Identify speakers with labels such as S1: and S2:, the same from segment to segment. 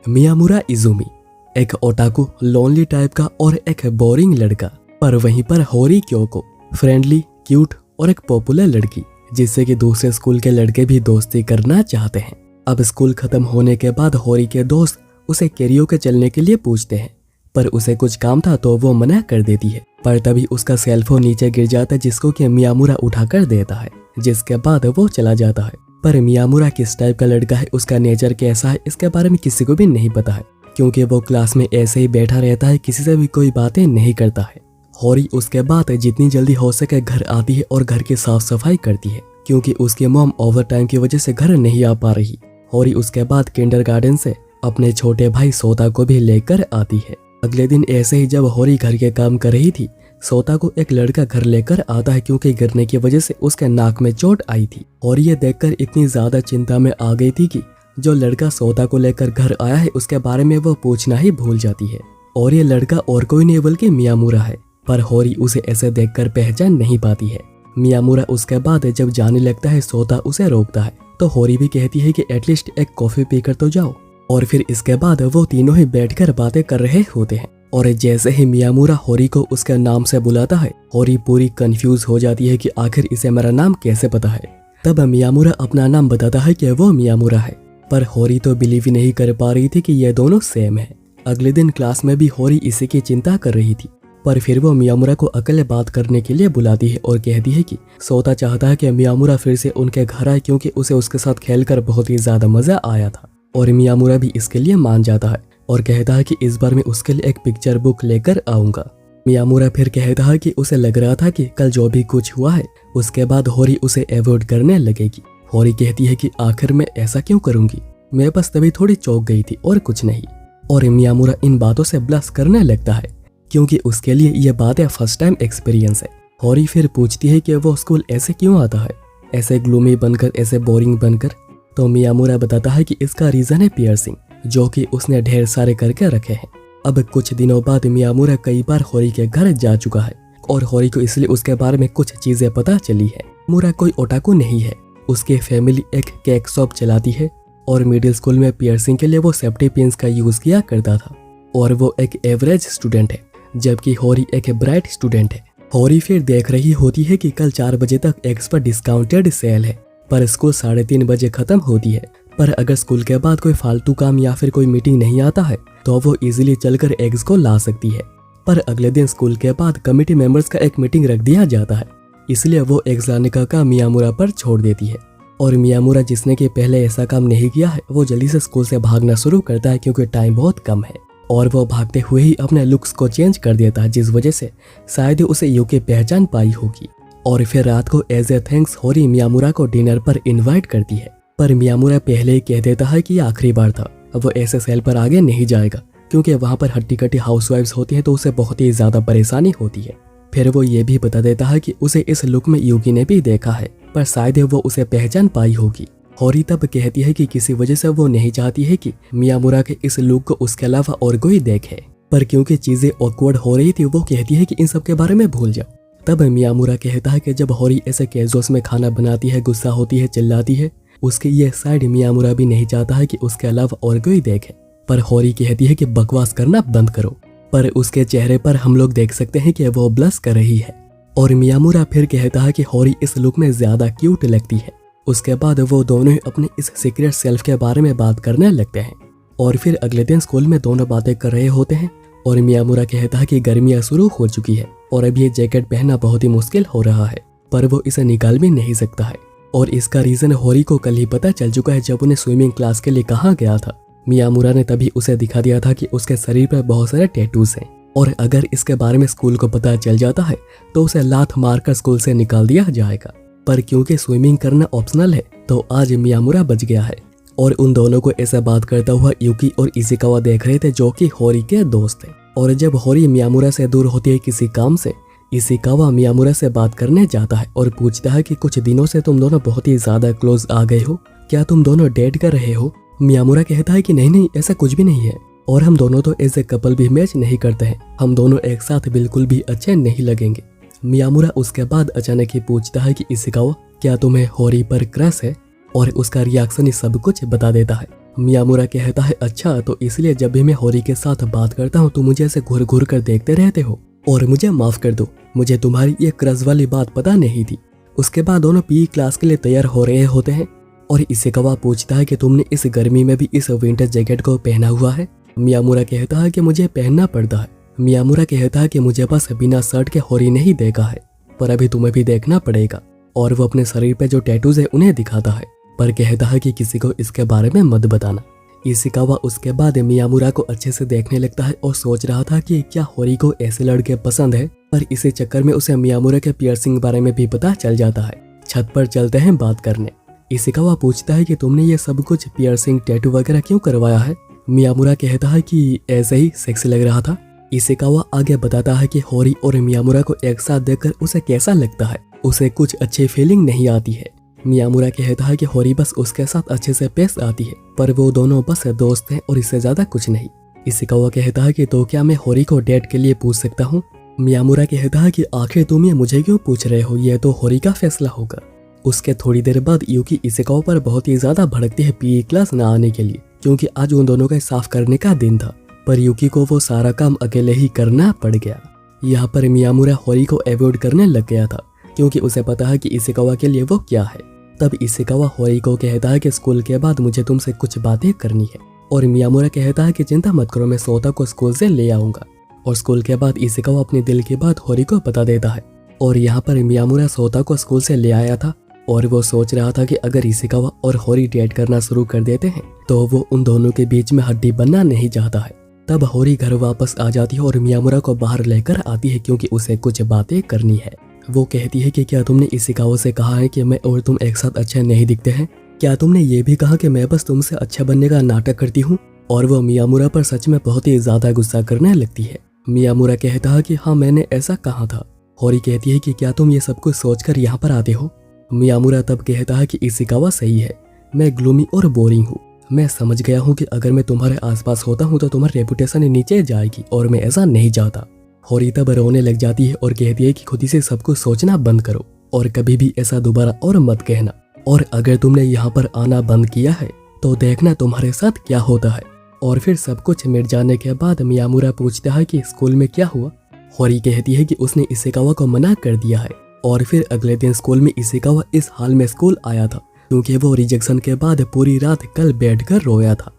S1: मियामुरा Izumi एक otaku lonely type का और एक बोरिंग लड़का, पर वहीं पर होरी क्योको फ्रेंडली, क्यूट और एक पॉपुलर लड़की जिससे कि दूसरे स्कूल के लड़के भी दोस्ती करना चाहते हैं। अब स्कूल खत्म होने के बाद होरी के दोस्त उसे कैरियोके चलने के लिए पूछते हैं, पर उसे कुछ काम था तो वो मना कर देती है। पर तभी उसका सेलफोन नीचे गिर जाता है जिसको कि मियामुरा उठाकर देता है, जिसके बाद वो चला जाता है। पर मियामुरा किस टाइप का लड़का है, उसका नेचर कैसा है, इसके बारे में किसी को भी नहीं पता है, क्योंकि वो क्लास में ऐसे ही बैठा रहता है, किसी से भी कोई बातें नहीं करता है। होरी उसके बाद जितनी जल्दी हो सके घर आती है और घर की साफ सफाई करती है, क्योंकि उसकी मॉम ओवर टाइम की वजह से घर नहीं आ पा रही। होरी उसके बाद किंडरगार्टन से अपने छोटे भाई सोता को भी लेकर आती है। अगले दिन ऐसे ही जब होरी घर के काम कर रही थी, सोता को एक लड़का घर लेकर आता है, क्योंकि गिरने की वजह से उसके नाक में चोट आई थी। और ये देखकर इतनी ज्यादा चिंता में आ गई थी कि जो लड़का सोता को लेकर घर आया है उसके बारे में वो पूछना ही भूल जाती है। और ये लड़का और कोई नहीं बल्कि मियामुरा है, पर होरी उसे ऐसे देखकर पहचान नहीं पाती है। मियामुरा उसके बाद जब जाने लगता है, सोता उसे रोकता है, तो होरी भी कहती है कि एटलीस्ट एक कॉफी पीकर तो जाओ। और फिर इसके बाद वो तीनों ही बैठकर बातें कर रहे होते हैं। और जैसे ही मियामुरा होरी को उसके नाम से बुलाता है, होरी पूरी कंफ्यूज हो जाती है कि आखिर इसे मेरा नाम कैसे पता है। तब मियामुरा अपना नाम बताता है कि वो मियामुरा है, पर होरी तो बिलीव ही नहीं कर पा रही थी कि ये दोनों सेम है। अगले दिन क्लास में भी होरी इसी की चिंता कर रही थी, पर फिर वो मियामुरा को अकेले बात करने के लिए बुलाती है और कहती है कि सोता चाहता है कि मियामुरा फिर से उनके घर आए, क्योंकि उसे उसके साथ खेलकर बहुत ही ज्यादा मजा आया था। और मियामुरा भी इसके लिए मान जाता है और कहता है कि इस बार मैं उसके लिए एक पिक्चर बुक लेकर आऊंगा। मियामुरा फिर कहता है कि उसे लग रहा था कि कल जो भी कुछ हुआ है उसके बाद होरी उसे अवॉइड करने लगेगी। होरी कहती है कि आखिर मैं ऐसा क्यों करूंगी, मैं बस तभी थोड़ी चौंक गई थी और कुछ नहीं। और मियामुरा इन बातों से ब्लश करने लगता है, क्योंकि उसके लिए ये बातें फर्स्ट टाइम एक्सपीरियंस है। होरी फिर पूछती है कि वो स्कूल ऐसे क्यों आता है, ऐसे ग्लूमी बनकर, ऐसे बोरिंग बनकर। तो मियामुरा बताता है कि इसका रीजन है पियर्सिंग, जो कि उसने ढेर सारे करके रखे हैं। अब कुछ दिनों बाद मियामुरा कई बार होरी के घर जा चुका है और होरी को इसलिए उसके बारे में कुछ चीजें पता चली है। मुरा कोई ओटाकू नहीं है, उसकी फैमिली एक केक शॉप चलाती है और मिडिल स्कूल में पियर्सिंग के लिए वो सेफ्टी पिन्स का यूज किया करता था। और वो एक एवरेज स्टूडेंट है, जबकि होरी एक ब्राइट स्टूडेंट है। होरी फिर देख रही होती है कि कल 4 बजे तक एग्स पर डिस्काउंटेड सेल है, पर स्कूल 3:30 बजे खत्म होती है। पर अगर स्कूल के बाद कोई फालतू काम या फिर कोई मीटिंग नहीं आता है तो वो इजीली चलकर एग्स को ला सकती है। पर अगले दिन स्कूल के बाद कमेटी मेंबर्स का एक मीटिंग रख दिया जाता है, इसलिए वो एग्स लाने का काम मियामुरा पर छोड़ देती है। और मियामुरा, जिसने कि पहले ऐसा काम नहीं किया है, वो जल्दी से स्कूल से भागना शुरू करता है, क्योंकि टाइम बहुत कम है। और वो भागते हुए ही अपने लुक्स को चेंज कर देता है, जिस वजह से शायद उसे यूके पहचान पाई होगी। और फिर रात को एज ए थैंक्स होरी मियामुरा को डिनर पर इनवाइट करती है, पर मियामुरा पहले ही कह देता है कि ये आखिरी बार था, अब वो ऐसे सेल पर आगे नहीं जाएगा, क्योंकि वहाँ पर हट्टी कट्टी हाउसवाइफ्स होती है तो उसे बहुत ही ज्यादा परेशानी होती है। फिर वो ये भी बता देता है कि उसे इस लुक में यूकी ने भी देखा है, पर शायद वो उसे पहचान पाई होगी। होरी तब कहती है कि किसी वजह से वो नहीं चाहती है कि मियामुरा के इस लुक को उसके अलावा और कोई देखे, पर क्योंकि चीजें ऑकवर्ड हो रही थी वो कहती है कि इन सब के बारे में भूल जाओ। तब मियामुरा कहता है कि जब होरी ऐसे कैजुअल्स में खाना बनाती है, गुस्सा होती है, चिल्लाती है, उसकी ये साइड मियामुरा भी नहीं चाहता है कि उसके अलावा और कोई देखे। पर होरी कहती है कि बकवास करना बंद करो, पर उसके चेहरे पर हम लोग देख सकते हैं कि वो ब्लश कर रही है। और मियामुरा फिर कहता है कि होरी इस लुक में ज्यादा क्यूट लगती है। उसके बाद वो दोनों ही अपने इस सीक्रेट सेल्फ के बारे में बात करने लगते हैं। और फिर अगले दिन स्कूल में दोनों बातें कर रहे होते हैं और मियामुरा कहता है कि गर्मियां शुरू हो चुकी है और अब ये जैकेट पहनना बहुत ही मुश्किल हो रहा है, पर वो इसे निकाल भी नहीं सकता है। और इसका रीजन होरी को कल ही पता चल चुका है, जब उन्हें स्विमिंग क्लास के लिए कहा गया था। मियामुरा ने तभी उसे दिखा दिया था कि उसके शरीर पर बहुत सारे टैटूज हैं, और अगर इसके बारे में स्कूल को पता चल जाता है तो उसे लात मारकर स्कूल से निकाल दिया जाएगा। पर क्योंकि स्विमिंग करना ऑप्शनल है तो आज मियामुरा बच गया है। और उन दोनों को ऐसा बात करता हुआ यूकी और इशिकावा देख रहे थे, जो कि होरी के दोस्त थे। और जब होरी मियामुरा से दूर होती है किसी काम से, इशिकावा मियामुरा से बात करने जाता है और पूछता है कि कुछ दिनों से तुम दोनों बहुत ही ज्यादा क्लोज आ गए हो, क्या तुम दोनों डेट कर रहे हो? मियामुरा कहता है कि नहीं, ऐसा कुछ भी नहीं है, और हम दोनों तो एज ए कपल भी मैच नहीं करते हैं, हम दोनों एक साथ बिल्कुल भी अच्छे नहीं लगेंगे। मियामुरा उसके बाद अचानक ही पूछता है कि इशिकावा, क्या तुम्हें होरी पर क्रश है? और उसका रिएक्शन ही सब कुछ बता देता है। मियामुरा कहता है अच्छा, तो इसलिए जब भी मैं होरी के साथ बात करता हूँ तो मुझे ऐसे घूर घूर कर देखते रहते हो, और मुझे माफ कर दो, मुझे तुम्हारी ये क्रश वाली बात पता नहीं थी। उसके बाद दोनों पीई क्लास के लिए तैयार हो रहे होते हैं और इसेकावा पूछता है कि तुमने इस गर्मी में भी इस विंटर जैकेट को पहना हुआ है। मियामुरा कहता है कि मुझे पहनना पड़ता है। मियामुरा कहता है कि मुझे बस बिना शर्ट के होरी नहीं देखा है, पर अभी तुम्हें भी देखना पड़ेगा, और वो अपने शरीर पे जो टैटूज है उन्हें दिखाता है, पर कहता है कि किसी को इसके बारे में मत बताना। इशिकावा उसके बाद मियामुरा को अच्छे से देखने लगता है और सोच रहा था कि क्या होरी को ऐसे लड़के पसंद है, पर इसी चक्कर में उसे मियामुरा के पियर्सिंग बारे में भी पता चल जाता है। छत पर चलते हैं बात करने। इशिकावा पूछता है कि तुमने ये सब कुछ पियर्सिंग टैटू वगैरह क्यों करवाया है। मियामुरा कहता है कि ऐसे ही सेक्सी लग रहा था। इशिकावा आगे बताता है कि होरी और मियामुरा को एक साथ देखकर उसे कैसा लगता है, उसे कुछ अच्छी फीलिंग नहीं आती है। मियामुरा कहता है कि होरी बस उसके साथ अच्छे से पेश आती है, पर वो दोनों बस दोस्त हैं और इससे ज्यादा कुछ नहीं। इशिकावा कहता है कि तो क्या मैं होरी को डेट के लिए पूछ सकता हूँ। मियामुरा कहता है कि आखिर तुम ये मुझे क्यों पूछ रहे हो, ये तो होरी का फैसला होगा। उसके थोड़ी देर बाद यूकी इशिकावा पर बहुत ही ज्यादा भड़कती है पीई क्लास न आने के लिए, क्योंकि आज उन दोनों का साफ करने का दिन था, पर यूकी को वो सारा काम अकेले ही करना पड़ गया। यहाँ पर मियामुरा होरी को अवॉइड करने लग गया था, क्योंकि उसे पता है कि इशिकावा के लिए वो क्या है। तब इशिकावा होरी को कहता है कि स्कूल के बाद मुझे तुमसे कुछ बातें करनी है, और मियामुरा कहता है कि चिंता मत करो, मैं सोता को स्कूल से ले आऊंगा। और स्कूल के बाद इशिकावा अपने दिल की बात होरी को बता देता है। और यहाँ पर मियामुरा सोता को स्कूल से ले आया था, और वो सोच रहा था कि अगर इशिकावा और होरी डेट करना शुरू कर देते हैं तो वो उन दोनों के बीच में हड्डी बनना नहीं चाहता है। तब होरी घर वापस आ जाती है और मियामुरा को बाहर लेकर आती है, क्योंकि उसे कुछ बातें करनी है। वो कहती है कि क्या तुमने इशिकावा से कहा है कि मैं और तुम एक साथ अच्छे नहीं दिखते हैं? क्या तुमने ये भी कहा कि मैं बस तुमसे अच्छा बनने का नाटक करती हूँ? और वो मियामुरा पर सच में बहुत ही ज्यादा गुस्सा करने लगती है। मियामुरा कहता है कि हाँ, मैंने ऐसा कहा था। होरी कहती है कि क्या तुम ये सब कुछ सोचकर यहाँ पर आते हो? मियामुरा तब कहता है कि इशिकावा सही है, मैं ग्लूमी और बोरिंग हूँ। मैं समझ गया हूँ कि अगर मैं तुम्हारे आसपास होता हूँ तो तुम्हारी रेपुटेशन नीचे जाएगी, और मैं ऐसा नहीं चाहता। होरी तब रोने लग जाती है और कहती है कि खुद ही से सब कुछ सोचना बंद करो और कभी भी ऐसा दोबारा और मत कहना, और अगर तुमने यहाँ पर आना बंद किया है तो देखना तुम्हारे साथ क्या होता है। और फिर सब कुछ मिट जाने के बाद मियामुरा पूछता है कि स्कूल में क्या हुआ। होरी कहती है कि उसने इशिकावा को मना कर दिया है, और फिर अगले दिन स्कूल में इशिकावा इस हाल में स्कूल आया था, क्योंकि वो रिजेक्शन के बाद पूरी रात कल बैठकर रोया था।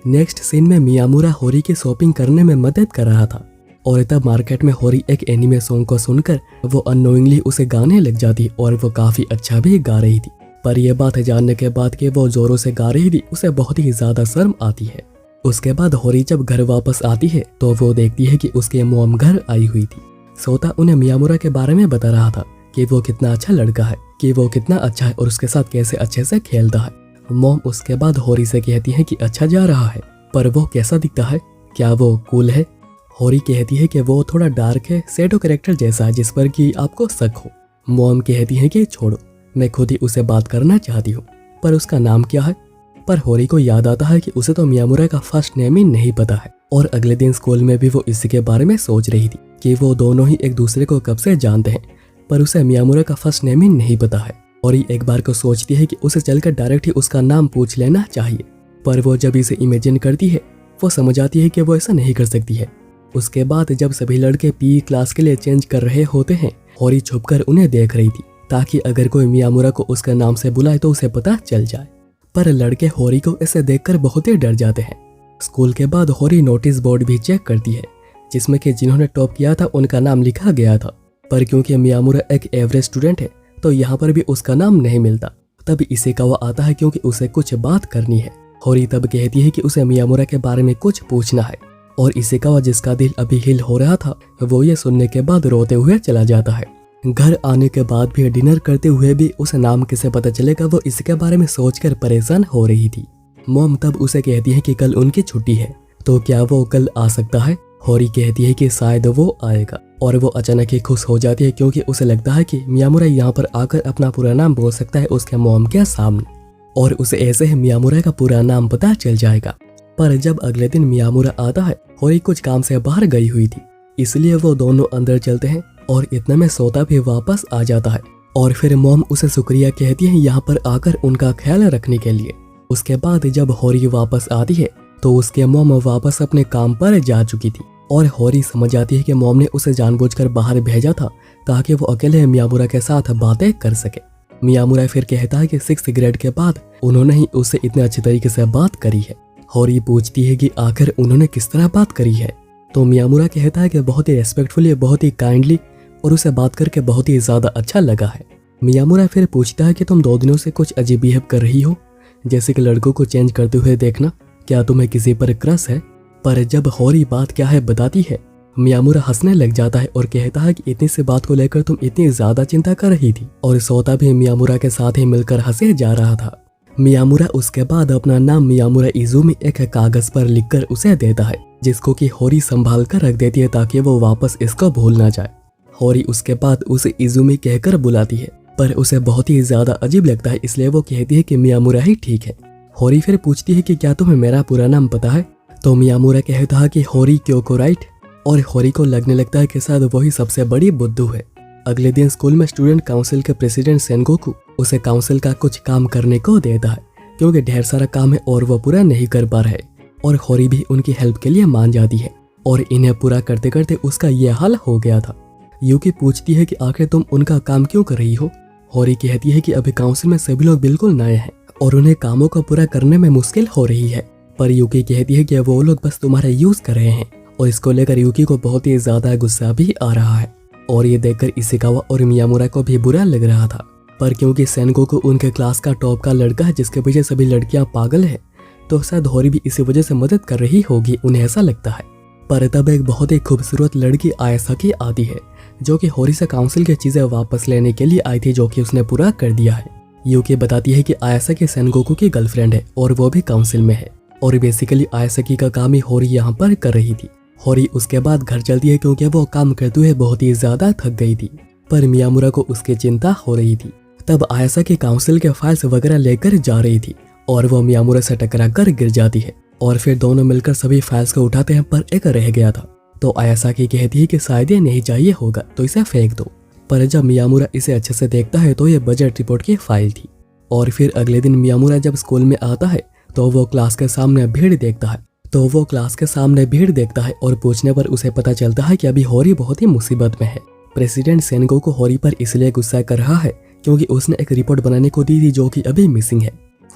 S1: नेक्स्ट सीन में मियामुरा होरी की शॉपिंग करने में मदद कर रहा था, और तब मार्केट में होरी एक एनिमे सॉन्ग को सुनकर वो अननोइंगली उसे गाने लग जाती, और वो काफी अच्छा भी गा रही थी। पर यह बात जानने के बाद कि वो जोरों से गा रही थी, उसे बहुत ही ज्यादा शर्म आती है। उसके बाद होरी जब घर वापस आती है तो वो देखती है कि उसके मॉम घर आई हुई थी। सोता उन्हें मियामुरा के बारे में बता रहा था कि वो कितना अच्छा लड़का है, कि वो कितना अच्छा है और उसके साथ कैसे अच्छे से खेलता है। मॉम उसके बाद होरी से कहती है कि अच्छा जा रहा है, पर वो कैसा दिखता है, क्या वो कूल है? होरी कहती है कि वो थोड़ा डार्क है, शैडो कैरेक्टर जैसा है जिस पर कि आपको शक हो। मॉम कहती है कि छोड़ो, मैं खुद ही उसे बात करना चाहती हूँ, पर उसका नाम क्या है? पर होरी को याद आता है कि उसे तो मियामुरा का फर्स्ट नेम ही नहीं पता है, और अगले दिन स्कूल में भी वो इसी के बारे में सोच रही थी कि वो दोनों ही एक दूसरे को कब से जानते हैं, पर उसे मियामुरा का फर्स्ट नेम ही नहीं पता है। होरी एक बार को सोचती है कि उसे चलकर डायरेक्ट ही उसका नाम पूछ लेना चाहिए, पर वो जब इसे इमेजिन करती है वो समझ आती है कि वो ऐसा नहीं कर सकती है। उसके बाद जब सभी लड़के पीई क्लास के लिए चेंज कर रहे होते हैं, होरी छुपकर उन्हें देख रही थी, ताकि अगर कोई मियामुरा को उसका नाम से बुलाए तो उसे पता चल जाए। पर लड़के होरी को ऐसे देखकर बहुत ही डर जाते हैं। स्कूल के बाद होरी नोटिस बोर्ड भी चेक करती है, जिसमें कि जिन्होंने टॉप किया था उनका नाम लिखा गया था, पर क्योंकि मियामुरा एक एवरेज स्टूडेंट है तो यहाँ पर भी उसका नाम नहीं मिलता। तब इशिकावा आता है क्योंकि उसे कुछ बात करनी है। होरी तब कहती है कि उसे मियामुरा के बारे में कुछ पूछना है, और इशिकावा जिसका दिल अभी हिल हो रहा था वो ये सुनने के बाद रोते हुए चला जाता है। घर आने के बाद भी डिनर करते हुए भी उसे नाम कैसे पता चलेगा, वो इसके बारे में सोचकर परेशान हो रही थी। मॉम तब उसे कहती है कि कल उनकी छुट्टी है, तो क्या वो कल आ सकता है? होरी कहती है कि शायद वो आएगा, और वो अचानक ही खुश हो जाती है क्योंकि उसे लगता है कि मियामुरा यहाँ पर आकर अपना पूरा नाम बोल सकता है उसके मॉम के सामने, और उसे ऐसे ही मियामुरा का पूरा नाम पता चल जाएगा। पर जब अगले दिन मियामुरा आता है, होरी कुछ काम से बाहर गई हुई थी, इसलिए वो दोनों अंदर चलते हैं, और इतने में सोता भी वापस आ जाता है। और फिर मॉम उसे शुक्रिया कहती है यहाँ पर आकर उनका ख्याल रखने के लिए। उसके बाद जब होरी वापस आती है तो उसके मॉम वापस अपने काम पर जा चुकी थी और होरी समझ जाती है कि मॉम ने उसे जानबूझकर बाहर भेजा था ताकि वो अकेले मियामुरा के साथ बातें कर सके। मियामुरा फिर कहता है कि 6th ग्रेड के बाद उन्होंने ही उससे इतने अच्छे तरीके से बात करी है। होरी पूछती है कि आखिर उन्होंने किस तरह बात करी है, तो मियामुरा कहता है कि बहुत ही रेस्पेक्टफुली, बहुत ही काइंडली और उसे बात करके बहुत ही ज़्यादा अच्छा लगा है। मियामुरा फिर पूछता है कि तुम 2 दिनों से कुछ अजीब बिहेव कर रही हो, जैसे कि लड़कों को चेंज करते हुए देखना, क्या तुम्हें किसी पर क्रश है? पर जब होरी बात क्या है बताती है, मियामुरा हंसने लग जाता है और कहता है कि इतनी सी बात को लेकर तुम इतनी ज्यादा चिंता कर रही थी। और सोता भी मियामुरा के साथ ही मिलकर हंसे जा रहा था। मियामुरा उसके बाद अपना नाम मियामुरा इजुमी एक कागज पर लिखकर उसे देता है, जिसको कि होरी संभाल कर रख देती है ताकि वो वापस इसको भूल ना जाए। होरी उसके बाद उसे इजुमी कहकर बुलाती है, पर उसे बहुत ही ज्यादा अजीब लगता है, इसलिए वो कहती है कि मियामुरा ही ठीक है। होरी फिर पूछती है कि क्या तुम्हें मेरा पूरा नाम पता है, तो मियामुरा कहता है कि होरी क्योको, राइट। और होरी को लगने लगता है कि शायद वही सबसे बड़ी बुद्धू है। अगले दिन स्कूल में स्टूडेंट काउंसिल के प्रेसिडेंट सेनगोकू उसे काउंसिल का कुछ काम करने को देता है, क्योंकि ढेर सारा काम है और वो पूरा नहीं कर पा रहे। और होरी भी उनकी हेल्प के लिए मान जाती है और इन्हें पूरा करते करते उसका ये हाल हो गया था। यूकी पूछती है कि आखिर तुम उनका काम क्यों कर रही हो। होरी कहती है कि अभी काउंसिल में सभी लोग बिल्कुल नए हैं और उन्हें कामों को पूरा करने में मुश्किल हो रही है। पर यूकी कहती है कि वो लोग बस तुम्हारा यूज कर रहे हैं, और इसको लेकर यूकी को बहुत ही ज्यादा गुस्सा भी आ रहा है। और ये देखकर इशिकावा और मियामुरा को भी बुरा लग रहा था, पर क्योंकि सेनगोकू उनके क्लास का टॉप का लड़का है जिसके पीछे सभी लड़कियां पागल है, तो शायद होरी भी इसी वजह से मदद कर रही होगी, उन्हें ऐसा लगता है। पर तब एक बहुत ही खूबसूरत लड़की आयासाकी आती है, जो कि होरी से काउंसिल की चीजें वापस लेने के लिए आई थी, जो कि उसने पूरा कर दिया है। यूकी बताती है कि आयासाकी सेनगोकू की गर्लफ्रेंड है और वो भी काउंसिल में है, और बेसिकली आयासाकी का काम ही होरी यहाँ पर कर रही थी। होरी उसके बाद घर चलती है क्योंकि वो काम करते हुए बहुत ही ज्यादा थक गई थी, पर मियामुरा को उसकी चिंता हो रही थी। तब आयासाकी काउंसिल के फाइल्स वगैरह लेकर जा रही थी और वो मियामुरा से टकरा कर गिर जाती है, और फिर दोनों मिलकर सभी फाइल्स को उठाते हैं, पर एक रह गया था। तो आयासाकी कहती है कि शायद ये नहीं चाहिए होगा, तो इसे फेंक दो। पर जब मियामुरा इसे अच्छे से देखता है तो ये बजट रिपोर्ट की फाइल थी। और फिर अगले दिन मियामुरा जब स्कूल में आता है तो वो क्लास के सामने भीड़ देखता है और पूछने पर उसे पता चलता है कि अभी होरी बहुत ही मुसीबत में है। प्रेसिडेंट सेनगोकू होरी पर इसलिए गुस्सा कर रहा है क्योंकि उसने एक रिपोर्ट बनाने को दी थी जो कि अभी मिसिंग है।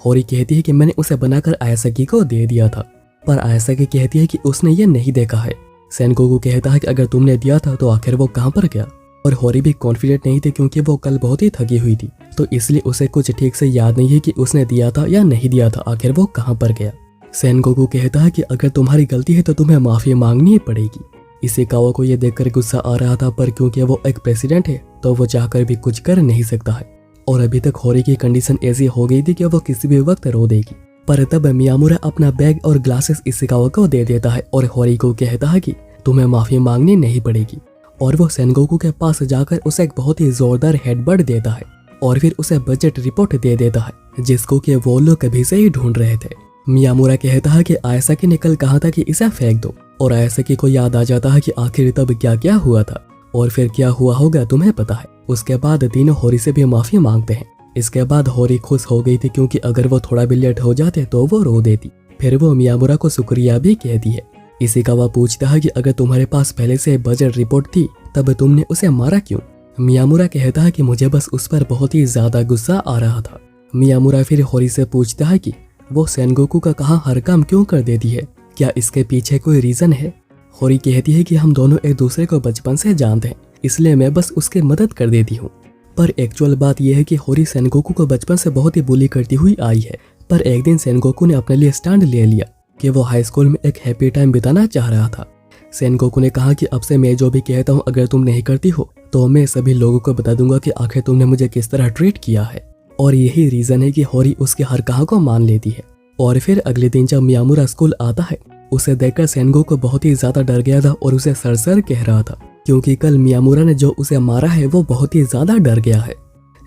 S1: होरी कहती है कि मैंने उसे बनाकर आयासाकी को दे दिया था, पर आयासाकी कहती है कि उसने ये नहीं देखा है। सेनगोकू कहता है कि अगर तुमने दिया था तो आखिर वो कहाँ पर गया। और होरी भी कॉन्फिडेंट नहीं थी क्योंकि वो कल बहुत ही थकी हुई थी, तो इसलिए उसे कुछ ठीक से याद नहीं है कि उसने दिया था या नहीं दिया था, आखिर वो कहाँ पर गया। सेनगोकू कहता है कि अगर तुम्हारी गलती है तो तुम्हें माफी मांगनी पड़ेगी। इशिकावा को यह देखकर गुस्सा आ रहा था, पर क्योंकि वो एक प्रेसिडेंट है तो वो चाहकर भी कुछ कर नहीं सकता है, और अभी तक होरी की कंडीशन ऐसी हो गई थी कि वो किसी भी वक्त रो देगी। पर तब मियामुरा अपना बैग और ग्लासेस इशिकावा को दे देता है और होरी को कहता है कि तुम्हें माफी मांगनी नहीं पड़ेगी, और वो सेनगोकू के पास जाकर उसे एक बहुत ही जोरदार हेडबट देता है और फिर उसे बजट रिपोर्ट दे देता है, जिसको कि वो लोग कभी से ही ढूंढ रहे थे। मियामुरा कहता है कि आयासाकी ने कल कहा था कि इसे फेंक दो, और आयासाकी को याद आ जाता है कि आखिर तब क्या क्या हुआ था, और फिर क्या हुआ होगा तुम्हें पता है। उसके बाद तीनों होरी से भी माफी मांगते हैं। इसके बाद होरी खुश हो गई थी क्योंकि अगर वो थोड़ा भी लेट हो जाते तो वो रो देती। फिर वो मियामुरा को शुक्रिया भी कहती है। इशिकावा पूछता है कि अगर तुम्हारे पास पहले से बजट रिपोर्ट थी तब तुमने उसे मारा क्यों। मियामुरा कहता है कि मुझे बस उस पर बहुत ही ज्यादा गुस्सा आ रहा था। मियामुरा फिर होरी से पूछता है कि वो सेनगोकू का कहा हर काम क्यों कर देती है, क्या इसके पीछे कोई रीजन है। होरी कहती है कि हम दोनों एक दूसरे को बचपन से जानते हैं, इसलिए मैं बस उसकी मदद कर देती हूँ। पर एक्चुअल बात यह है कि होरी सेनगोकू को बचपन से बहुत ही बुली करती हुई आई है, पर एक दिन सेनगोकू ने अपने लिए स्टैंड ले लिया कि वो हाई स्कूल में एक हैप्पी टाइम बिताना चाह रहा था। सेनगोकू ने कहा कि अब से मैं जो भी कहता हूँ अगर तुम नहीं करती हो तो मैं सभी लोगों को बता दूंगा कि आखिर तुमने मुझे किस तरह ट्रीट किया है, और यही रीजन है कि होरी उसके हर कहा को मान लेती है। और फिर अगले दिन जब मियामुरा स्कूल आता है, उसे देखकर सेनगोकू बहुत ही ज्यादा डर गया था और उसे सर कह रहा था क्योंकि कल मियामुरा ने जो उसे मारा है वो बहुत ही ज्यादा डर गया है।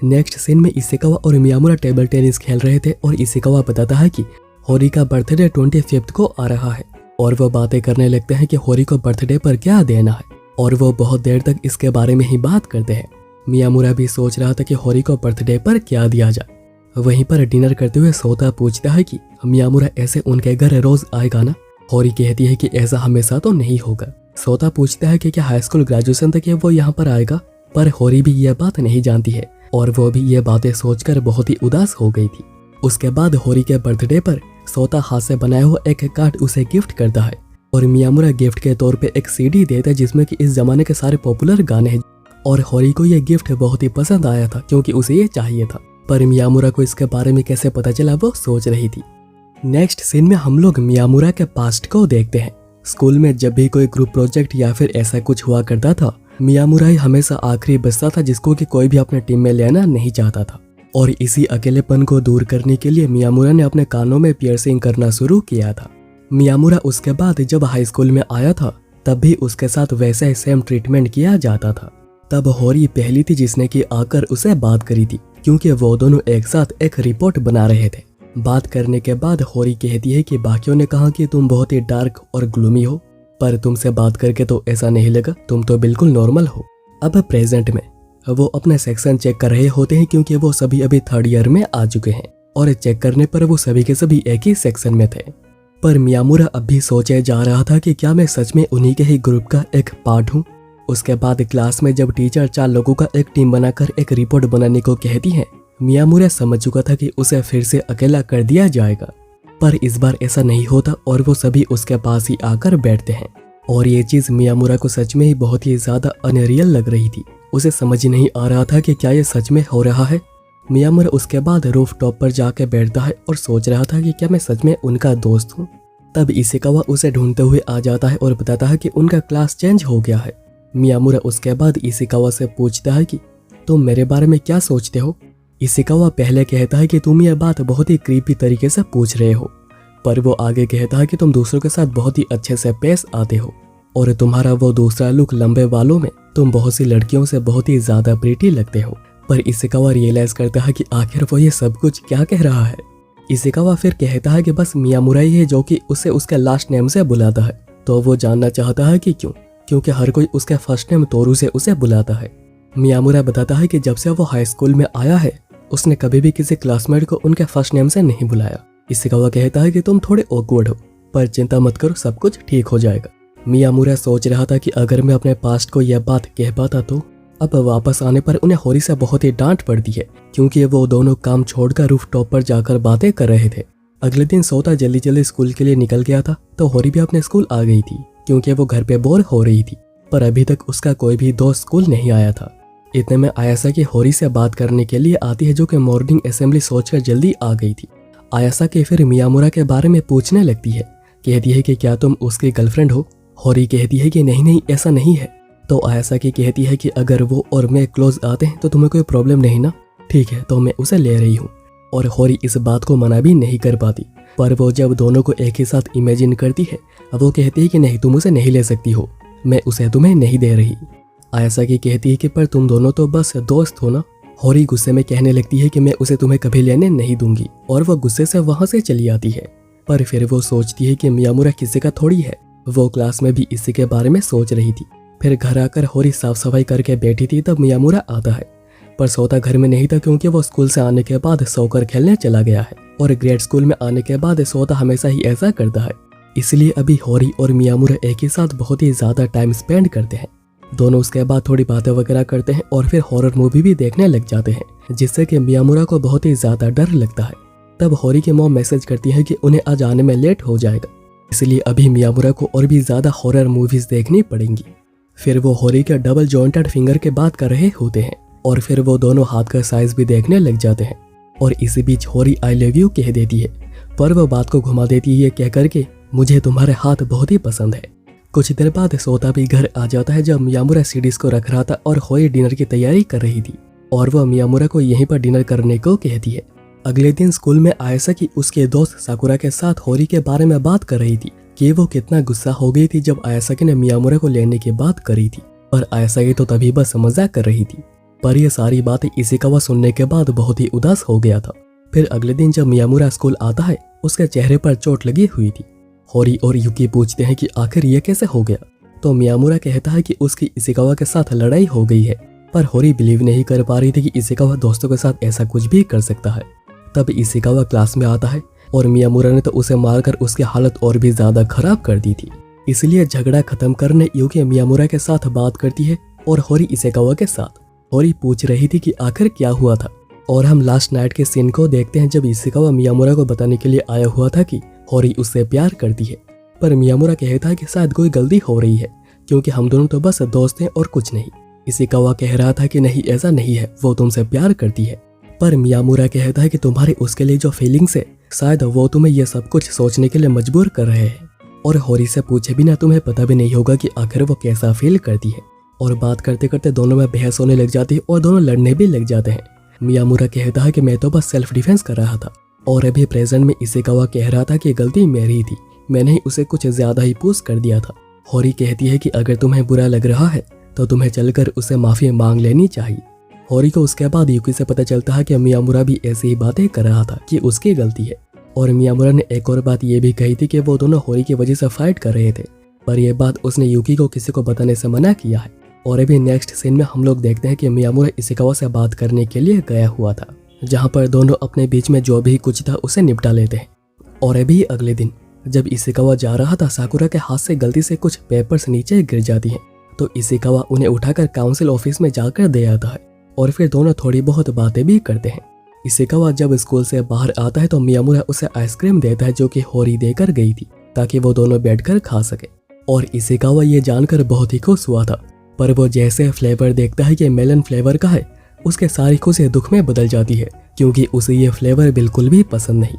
S1: नेक्स्ट सीन में इशिकावा और मियामुरा टेबल टेनिस खेल रहे थे और इशिकावा बताता है कि होरी का बर्थडे 25 को आ रहा है, और वो बातें करने लगते हैं कि होरी को बर्थडे पर क्या देना है, और वो बहुत देर तक इसके बारे में ही बात करते हैं। मियामुरा भी सोच रहा था कि होरी को बर्थडे पर क्या दिया जाए, वहीं पर डिनर करते हुए सोता पूछता है कि मियामुरा ऐसे उनके घर रोज आएगा ना। होरी कहती है कि ऐसा हमेशा तो नहीं होगा। सोता पूछता है कि क्या हाई स्कूल ग्रेजुएशन तक वो यहाँ पर आएगा, पर होरी भी यह बात नहीं जानती है और वो भी ये बातें सोचकर बहुत ही उदास हो गई थी। उसके बाद होरी के बर्थडे पर सोता हाथ से बनाया हुआ एक कार्ड उसे गिफ्ट करता है और मियामुरा गिफ्ट के तौर पे एक सीडी देता है जिसमें कि इस जमाने के सारे पॉपुलर गाने हैं। और होरी को यह गिफ्ट बहुत ही पसंद आया था क्योंकि उसे ये चाहिए था, पर मियामुरा को इसके बारे में कैसे पता चला वो सोच रही थी। नेक्स्ट सीन में हम लोग मियामुरा के पास्ट को देखते हैं। स्कूल में जब भी कोई ग्रुप प्रोजेक्ट या फिर ऐसा कुछ हुआ करता था, मियामुरा ही हमेशा आखिरी बचता था जिसको कि कोई भी अपने टीम में लेना नहीं चाहता था। और इसी अकेलेपन को दूर करने के लिए मियामुरा ने अपने कानों में पियर्सिंग करना शुरू किया था। मियामुरा उसके बाद जब हाई स्कूल में आया था तब भी उसके साथ वैसा ही सेम ट्रीटमेंट किया जाता था। तब होरी पहली थी जिसने कि आकर उसे बात करी थी क्योंकि वो दोनों एक साथ एक रिपोर्ट बना रहे थे। बात करने के बाद होरी कहती है कि बाकियों ने कहा कि तुम बहुत ही डार्क और ग्लूमी हो, पर तुमसे बात करके तो ऐसा नहीं लगा, तुम तो बिल्कुल नॉर्मल हो। अब प्रेजेंट में वो अपने सेक्शन चेक कर रहे होते हैं क्योंकि वो सभी अभी थर्ड ईयर में आ चुके हैं और चेक करने पर वो सभी के सभी एक ही सेक्शन में थे। पर मियामुरा अब भी सोचे जा रहा था कि क्या मैं सच में उन्हीं के ही ग्रुप का एक पार्ट हूँ। उसके बाद क्लास में जब टीचर 4 लोगों का एक टीम बनाकर एक रिपोर्ट बनाने को कहती है, मियामुरा समझ चुका था कि उसे फिर से अकेला कर दिया जाएगा। पर इस बार ऐसा नहीं होता और वो सभी उसके पास ही आकर बैठते हैं। और ये चीज मियामुरा को सच में ही बहुत ही ज्यादा अनरियल लग रही थी। उसे समझ नहीं आ रहा था कि क्या ये सच में हो रहा है। मियामुरा उसके बाद रूफ टॉप पर जाके बैठता है और सोच रहा था कि क्या मैं सच में उनका दोस्त हूँ। तब इशिकावा उसे ढूंढते हुए आ जाता है और बताता है कि उनका क्लास चेंज हो गया है। मियामुरा उसके बाद इशिकावा से पूछता है कि तुम मेरे बारे में क्या सोचते हो। इशिकावा पहले कहता है कि तुम यह बात बहुत ही क्रीपी तरीके से पूछ रहे हो, पर वो आगे कहता है कि तुम दूसरों के साथ बहुत ही अच्छे से पेश आते हो और तुम्हारा वो दूसरा लुक लंबे बालों में तुम बहुत सी लड़कियों से बहुत ही ज्यादा प्रीटी लगते हो। पर इशिकावा रियलाइज करता है कि आखिर वो ये सब कुछ क्या कह रहा है। इशिकावा फिर कहता है कि बस मियामुरा ही है जो कि उसे उसके लास्ट नेम से बुलाता है। तो वो जानना चाहता है कि क्यों, क्योंकि हर कोई उसके फर्स्ट नेम तोरू से उसे बुलाता है। मियामुरा बताता है कि जब से वो हाई स्कूल में आया है उसने कभी भी किसी क्लासमेट को उनके फर्स्ट नेम से नहीं बुलाया। इशिकावा कहता है कि तुम थोड़े ऑकवर्ड हो, पर चिंता मत करो, सब कुछ ठीक हो जाएगा। मियामुरा सोच रहा था कि अगर मैं अपने पास्ट को यह बात कह पाता तो। अब वापस आने पर उन्हें होरी से बहुत ही डांट पड़ती है क्योंकि वो दोनों काम छोड़कर रूफ टॉप पर जाकर बातें कर रहे थे। अगले दिन सोता जल्दी जल्दी स्कूल के लिए निकल गया था तो होरी भी अपने स्कूल आ गई थी क्योंकि वो घर पे बोर हो रही थी, पर अभी तक उसका कोई भी दोस्त स्कूल नहीं आया था। इतने में आयासा की होरी से बात करने के लिए आती है जो कि मॉर्निंग असेंबली सोचकर जल्दी आ गई थी। आयासा के फिर मियामुरा के बारे में पूछने लगती है, कहती है कि क्या तुम उसकी गर्लफ्रेंड हो। होरी कहती है कि नहीं नहीं ऐसा नहीं है। तो आयासा की कहती है कि अगर वो और मैं क्लोज आते हैं तो तुम्हें कोई प्रॉब्लम नहीं ना, ठीक है तो मैं उसे ले रही हूँ। और होरी इस बात को मना भी नहीं कर पाती, पर वो जब दोनों को एक ही साथ इमेजिन करती है वो कहती है कि नहीं तुम उसे नहीं ले सकती हो, मैं उसे तुम्हें नहीं दे रही। आयासा की कहती है कि पर तुम दोनों तो बस दोस्त हो ना। होरी गुस्से में कहने लगती है कि मैं उसे तुम्हें कभी लेने नहीं दूंगी और वो गुस्से से वहां से चली आती है। पर फिर वो सोचती है कि मियामुरा किसी का थोड़ी है, वो क्लास में भी इसी के बारे में सोच रही थी। फिर घर आकर होरी साफ सफाई करके बैठी थी तब मियामुरा आता है, पर सोता घर में नहीं था क्योंकि वो स्कूल से आने के बाद सोकर खेलने चला गया है। और ग्रेड स्कूल में आने के बाद सोता हमेशा ही ऐसा करता है, इसलिए अभी होरी और मियामुरा एक ही साथ बहुत ही ज्यादा टाइम स्पेंड करते हैं। दोनों उसके बाद थोड़ी बातें वगैरह करते हैं और फिर हॉरर मूवी भी देखने लग जाते हैं, जिससे कि मियामुरा को बहुत ही ज्यादा डर लगता है। तब होरी की मॉम मैसेज करती है कि उन्हें आज आने में लेट हो जाएगा, इसलिए अभी मियामुरा को और भी ज्यादा हॉरर मूवीज देखनी पड़ेंगी। फिर वो होरी के डबल जॉइंटेड फिंगर के बात कर रहे होते हैं और फिर वो दोनों हाथ का साइज भी देखने लग जाते हैं। और इसी बीच होरी आई लव यू कह देती है, पर वो बात को घुमा देती है ये कह करके मुझे तुम्हारे हाथ बहुत ही पसंद है। कुछ देर बाद सोता भी घर आ जाता है जब मियामुरा सीडीज को रख रहा था और होरी डिनर की तैयारी कर रही थी और वह मियामुरा को यहीं पर डिनर करने को कहती है। अगले दिन स्कूल में आयसा की उसके दोस्त साकुरा के साथ होरी के बारे में बात कर रही थी कि वो कितना गुस्सा हो गई थी जब आयसाकी ने मियामुरा को लेने की बात करी थी, पर आयसाकी तो तभी बस मजाक कर रही थी। पर ये सारी बातें इशिकावा सुनने के बाद बहुत ही उदास हो गया था। फिर अगले दिन जब मियामुरा स्कूल आता है उसके चेहरे पर चोट लगी हुई थी। होरी और युकी पूछते हैं कि आखिर ये कैसे हो गया, तो मियामुरा कहता है कि उसकी इशिकावा के साथ लड़ाई हो गई है। पर होरी बिलीव नहीं कर पा रही थी कि इशिकावा दोस्तों के साथ ऐसा कुछ भी कर सकता है। तब इशिकावा क्लास में आता है और मियामुरा ने तो उसे मारकर उसकी हालत और भी ज्यादा खराब कर दी थी। इसलिए झगड़ा खत्म करने यूकी मियामुरा के साथ बात करती है और होरी इशिकावा के साथ। होरी पूछ रही थी कि आखिर क्या हुआ था और हम लास्ट नाइट के सीन को देखते हैं जब इशिकावा मियामुरा को बताने के लिए आया हुआ था कि होरी उससे प्यार करती है। पर मियामुरा कहता है कि शायद कोई गलती हो रही है क्योंकि हम दोनों तो बस दोस्त हैं और कुछ नहीं। इशिकावा कह रहा था कि नहीं ऐसा नहीं है, वो तुमसे प्यार करती है। पर मियामुरा कहता है कि तुम्हारे उसके लिए जो फीलिंग्स है शायद वो तुम्हें यह सब कुछ सोचने के लिए मजबूर कर रहे हैं और होरी से पूछे बिना तुम्हें पता भी नहीं होगा कि आखिर वो कैसा फील करती है। और बात करते करते दोनों में बहस होने लग जाती है और दोनों लड़ने भी लग जाते हैं। मियामुरा कहता है कि मैं तो बस सेल्फ डिफेंस कर रहा था और अभी प्रेजेंट में इशिकावा कह रहा था कि गलती मेरी थी, मैंने ही उसे कुछ ज्यादा ही पुश कर दिया था। होरी कहती है कि अगर तुम्हें बुरा लग रहा है तो तुम्हें चलकर उसे माफी मांग लेनी चाहिए। होरी को उसके बाद यूकी से पता चलता है कि मियामुरा भी ऐसी ही बातें कर रहा था कि उसकी गलती है। और मियामुरा ने एक और बात ये भी कही थी कि वो दोनों होरी की वजह से फाइट कर रहे थे, पर यह बात उसने यूकी को किसी को बताने से मना किया है। और अभी नेक्स्ट सीन में हम लोग देखते हैं कि मियामुरा इशिकावा से बात करने के लिए गया हुआ था, जहाँ पर दोनों अपने बीच में जो भी कुछ था उसे निपटा लेते हैं। और अभी अगले दिन जब इशिकावा जा रहा था, साकुरा के हाथ से गलती से कुछ पेपर्स नीचे गिर जाती हैं, तो इशिकावा उन्हें उठाकर काउंसिल ऑफिस में जाकर दे आता है और फिर दोनों थोड़ी बहुत बातें भी करते हैं। इशिकावा जब स्कूल से बाहर आता है तो मियामुरा उसे आइसक्रीम देता है जो कि होरी देकर गई थी ताकि वो दोनों बैठकर खा सके। और इशिकावा ये जानकर बहुत ही खुश हुआ था, पर वो जैसे फ्लेवर देखता है कि मेलन फ्लेवर का है, उसके सारी खुशी दुख में बदल जाती है क्योंकि उसे ये फ्लेवर बिल्कुल भी पसंद नहीं।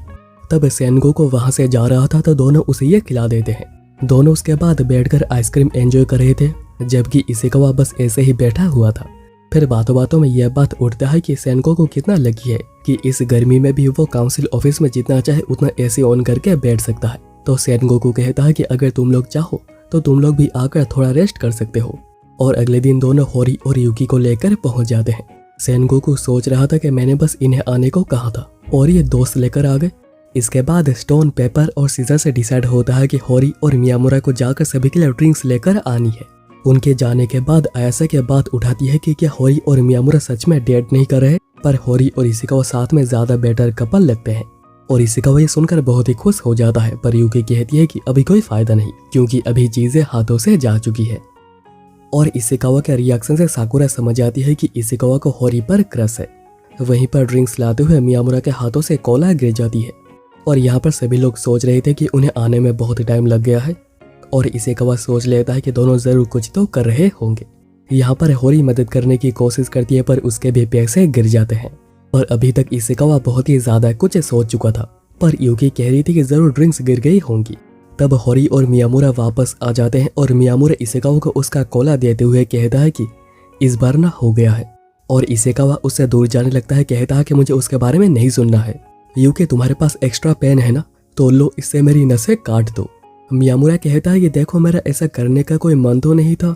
S1: तब सेनगोकू वहां से जा रहा था तो दोनों उसे ये खिला देते हैं। दोनों उसके बाद बैठकर आइसक्रीम एंजॉय कर रहे थे, जबकि इशिकावा बस ऐसे ही बैठा हुआ था। फिर बातों बातों में यह बात उठता है कि सेनगोकू कितना लकी है कि इस गर्मी में भी वो काउंसिल ऑफिस में जितना चाहे उतना एसी ऑन करके बैठ सकता है। तो सेनगोकू कहता है कि अगर तुम लोग चाहो तो तुम लोग भी आकर थोड़ा रेस्ट कर सकते हो। और अगले दिन दोनों होरी और यूकी को लेकर पहुंच जाते हैं। सेनगोकू सोच रहा था कि मैंने बस इन्हें आने को कहा था और ये दोस्त लेकर आ गए। इसके बाद स्टोन, पेपर और सीजर से डिसाइड होता है कि होरी और मियामुरा को जाकर सभी के लिए ड्रिंक्स लेकर आनी है। उनके जाने के बाद आयासा की बात उठाती है कि क्या होरी और मियामुरा सच में डेट नहीं कर रहे, पर होरी और इशिकावा साथ में ज्यादा बेटर कपल लगते हैं। और इशिकावा ये सुनकर बहुत ही खुश हो जाता है, पर यूकी कहती है कि अभी कोई फायदा नहीं क्योंकि अभी चीजें हाथों से जा चुकी है। और इशिकावा के रिएक्शन से साकुरा समझ जाती है कि इशिकावा को होरी पर क्रश है। वहीं पर ड्रिंक्स लाते हुए मियामुरा के हाथों से कोला गिर जाती है और यहाँ पर सभी लोग सोच रहे थे कि उन्हें आने में बहुत टाइम लग गया है। और इशिकावा सोच लेता है कि दोनों जरूर कुछ तो कर रहे होंगे। यहाँ पर होरी मदद करने की कोशिश करती है पर उसके भी पैसे गिर जाते हैं। और अभी तक इशिकावा बहुत ही ज्यादा कुछ सोच चुका था, पर यूकी कह रही थी कि जरूर ड्रिंक्स गिर गई होंगी। तब होरी और मियामुरा वापस आ जाते हैं और मियामुरा इशिकावा को उसका कोला देते हुए कहता है कि इस बार ना हो गया है। और इशिकावा उससे दूर जाने लगता है, कहता है कि मुझे उसके बारे में नहीं सुनना है। यूकी तुम्हारे पास एक्स्ट्रा पेन है ना, तो लो इससे मेरी नसें काट दो। मियामुरा कहता है कि देखो मेरा ऐसा करने का कोई मन तो नहीं था,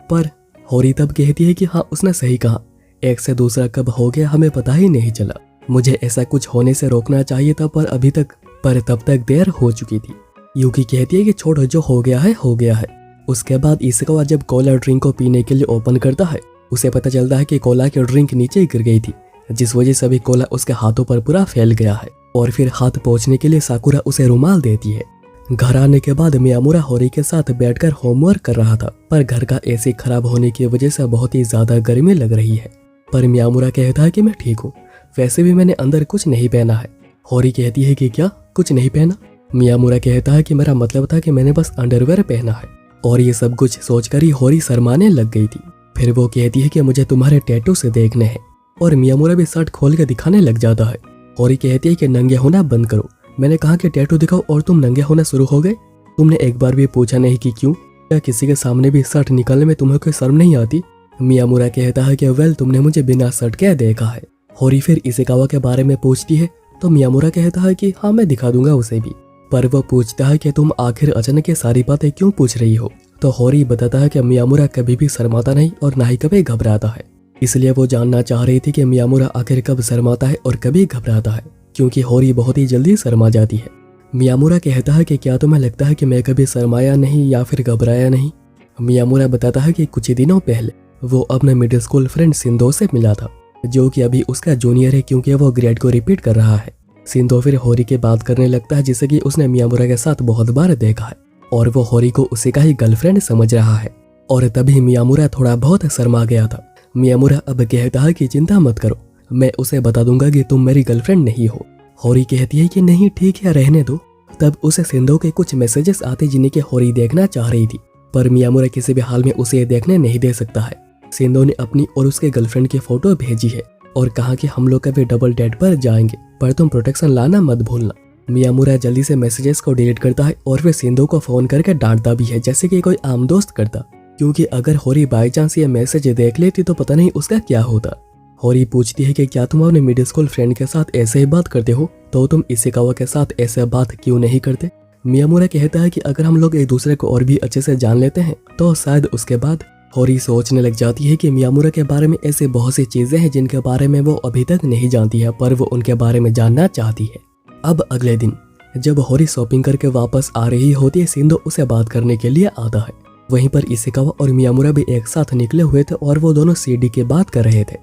S1: पर होरी तब कहती है कि हाँ उसने सही कहा, एक से दूसरा कब हो गया हमें पता ही नहीं चला। मुझे ऐसा कुछ होने से रोकना चाहिए था पर तब तक देर हो चुकी थी। यूकी कहती है कि छोड़ो, जो हो गया है हो गया है। उसके बाद इशिकावा जब कोला ड्रिंक को पीने के लिए ओपन करता है, उसे पता चलता है कि कोला की ड्रिंक नीचे गिर गई थी, जिस वजह से भी कोला उसके हाथों पर पूरा फैल गया है। और फिर हाथ पोंछने के लिए साकुरा उसे रुमाल देती है। घर आने के बाद मियामुरा होरी के साथ बैठकर होमवर्क कर रहा था, पर घर का एसी खराब होने की वजह से बहुत ही ज्यादा गर्मी लग रही है। पर मियामुरा कहता है कि मैं ठीक हूँ, वैसे भी मैंने अंदर कुछ नहीं पहना है। होरी कहती है कि क्या कुछ नहीं पहना? मियामुरा कहता है कि मेरा मतलब था कि मैंने बस अंडरवेयर पहना है। और ये सब कुछ सोचकर ही होरी शर्माने लग गई थी। फिर वो कहती है कि मुझे तुम्हारे टैटू से देखने हैं, और मियामुरा भी शर्ट खोल के दिखाने लग जाता है। होरी कहती है कि नंगे होना बंद करो, मैंने कहा कि टैटू दिखाओ और तुम नंगे होना शुरू हो गए। तुमने एक बार भी पूछा नहीं कि क्यों? क्या किसी के सामने भी शर्ट निकालने में तुम्हें कोई शर्म नहीं आती? मियामुरा कहता है कि वेल तुमने मुझे बिना शर्ट के देखा है। होरी फिर इशिकावा के बारे में पूछती है तो मियामुरा कहता है कि हाँ मैं दिखा दूंगा उसे भी। पर वो पूछता है कि तुम आखिर अचानक ये सारी बातें क्यों पूछ रही हो? तो होरी बताता है कि मियामुरा कभी भी शर्माता नहीं और ना ही कभी घबराता है। इसलिए वो जानना चाह रही थी कि मियामुरा आखिर कब शर्माता है और कभी घबराता है, क्योंकि होरी बहुत ही जल्दी शर्मा जाती है। मियामुरा कहता है कि क्या तुम्हें लगता है कि मैं कभी शर्माया नहीं या फिर घबराया नहीं? मियामुरा बताता है कि कुछ दिनों पहले वो अपने मिडिल स्कूल फ्रेंड सिंदो से मिला था, जो कि अभी उसका जूनियर है क्योंकि वो ग्रेड को रिपीट कर रहा है। सिंधो फिर होरी की बात करने लगता है जिसे कि उसने मियामुरा के साथ बहुत बार देखा है और वो होरी को उसी का ही गर्लफ्रेंड समझ रहा है। और तभी मियामुरा थोड़ा बहुत शर्मा गया था। मियामुरा अब कहता है कि चिंता मत करो, मैं उसे बता दूंगा कि तुम मेरी गर्लफ्रेंड नहीं हो। होरी कहती है कि नहीं ठीक है, रहने दो। तब उसे सिंधो के कुछ मैसेजेस आते जिन्हें कि होरी देखना चाह रही थी, पर मियामुरा किसी भी हाल में उसे देखने नहीं दे सकता है। सिंधो ने अपनी और उसके गर्लफ्रेंड की फोटो भेजी है और कहा कि हम लोग कभी डबल डेट पर जाएंगे, पर तुम प्रोटेक्शन लाना मत भूलना। मियामुरा जल्दी से मैसेजेस को डिलीट करता है और फिर सिंधो को फोन करके डांटता भी है जैसे कि कोई आम दोस्त करता, क्योंकि अगर होरी बाई चांस ये मैसेज देख लेती तो पता नहीं उसका क्या होता। होरी पूछती है कि क्या तुम अपने मिडिल स्कूल फ्रेंड के साथ ऐसे ही बात करते हो, तो तुम इशिकावा के साथ ऐसे बात क्यों नहीं करते। मियामुरा कहता है कि अगर हम लोग एक दूसरे को और भी अच्छे से जान लेते हैं तो शायद उसके बाद। होरी सोचने लग जाती है कि मियामुरा के बारे में ऐसे बहुत सी चीजें हैं जिनके बारे में वो अभी तक नहीं जानती है, पर वो उनके बारे में जानना चाहती है। अब अगले दिन जब होरी शॉपिंग करके वापस आ रही होती है, सिंधो उसे बात करने के लिए आता है। वहीं पर इशिकावा और मियामुरा भी एक साथ निकले हुए थे और वो दोनों सीडी की बात कर रहे थे।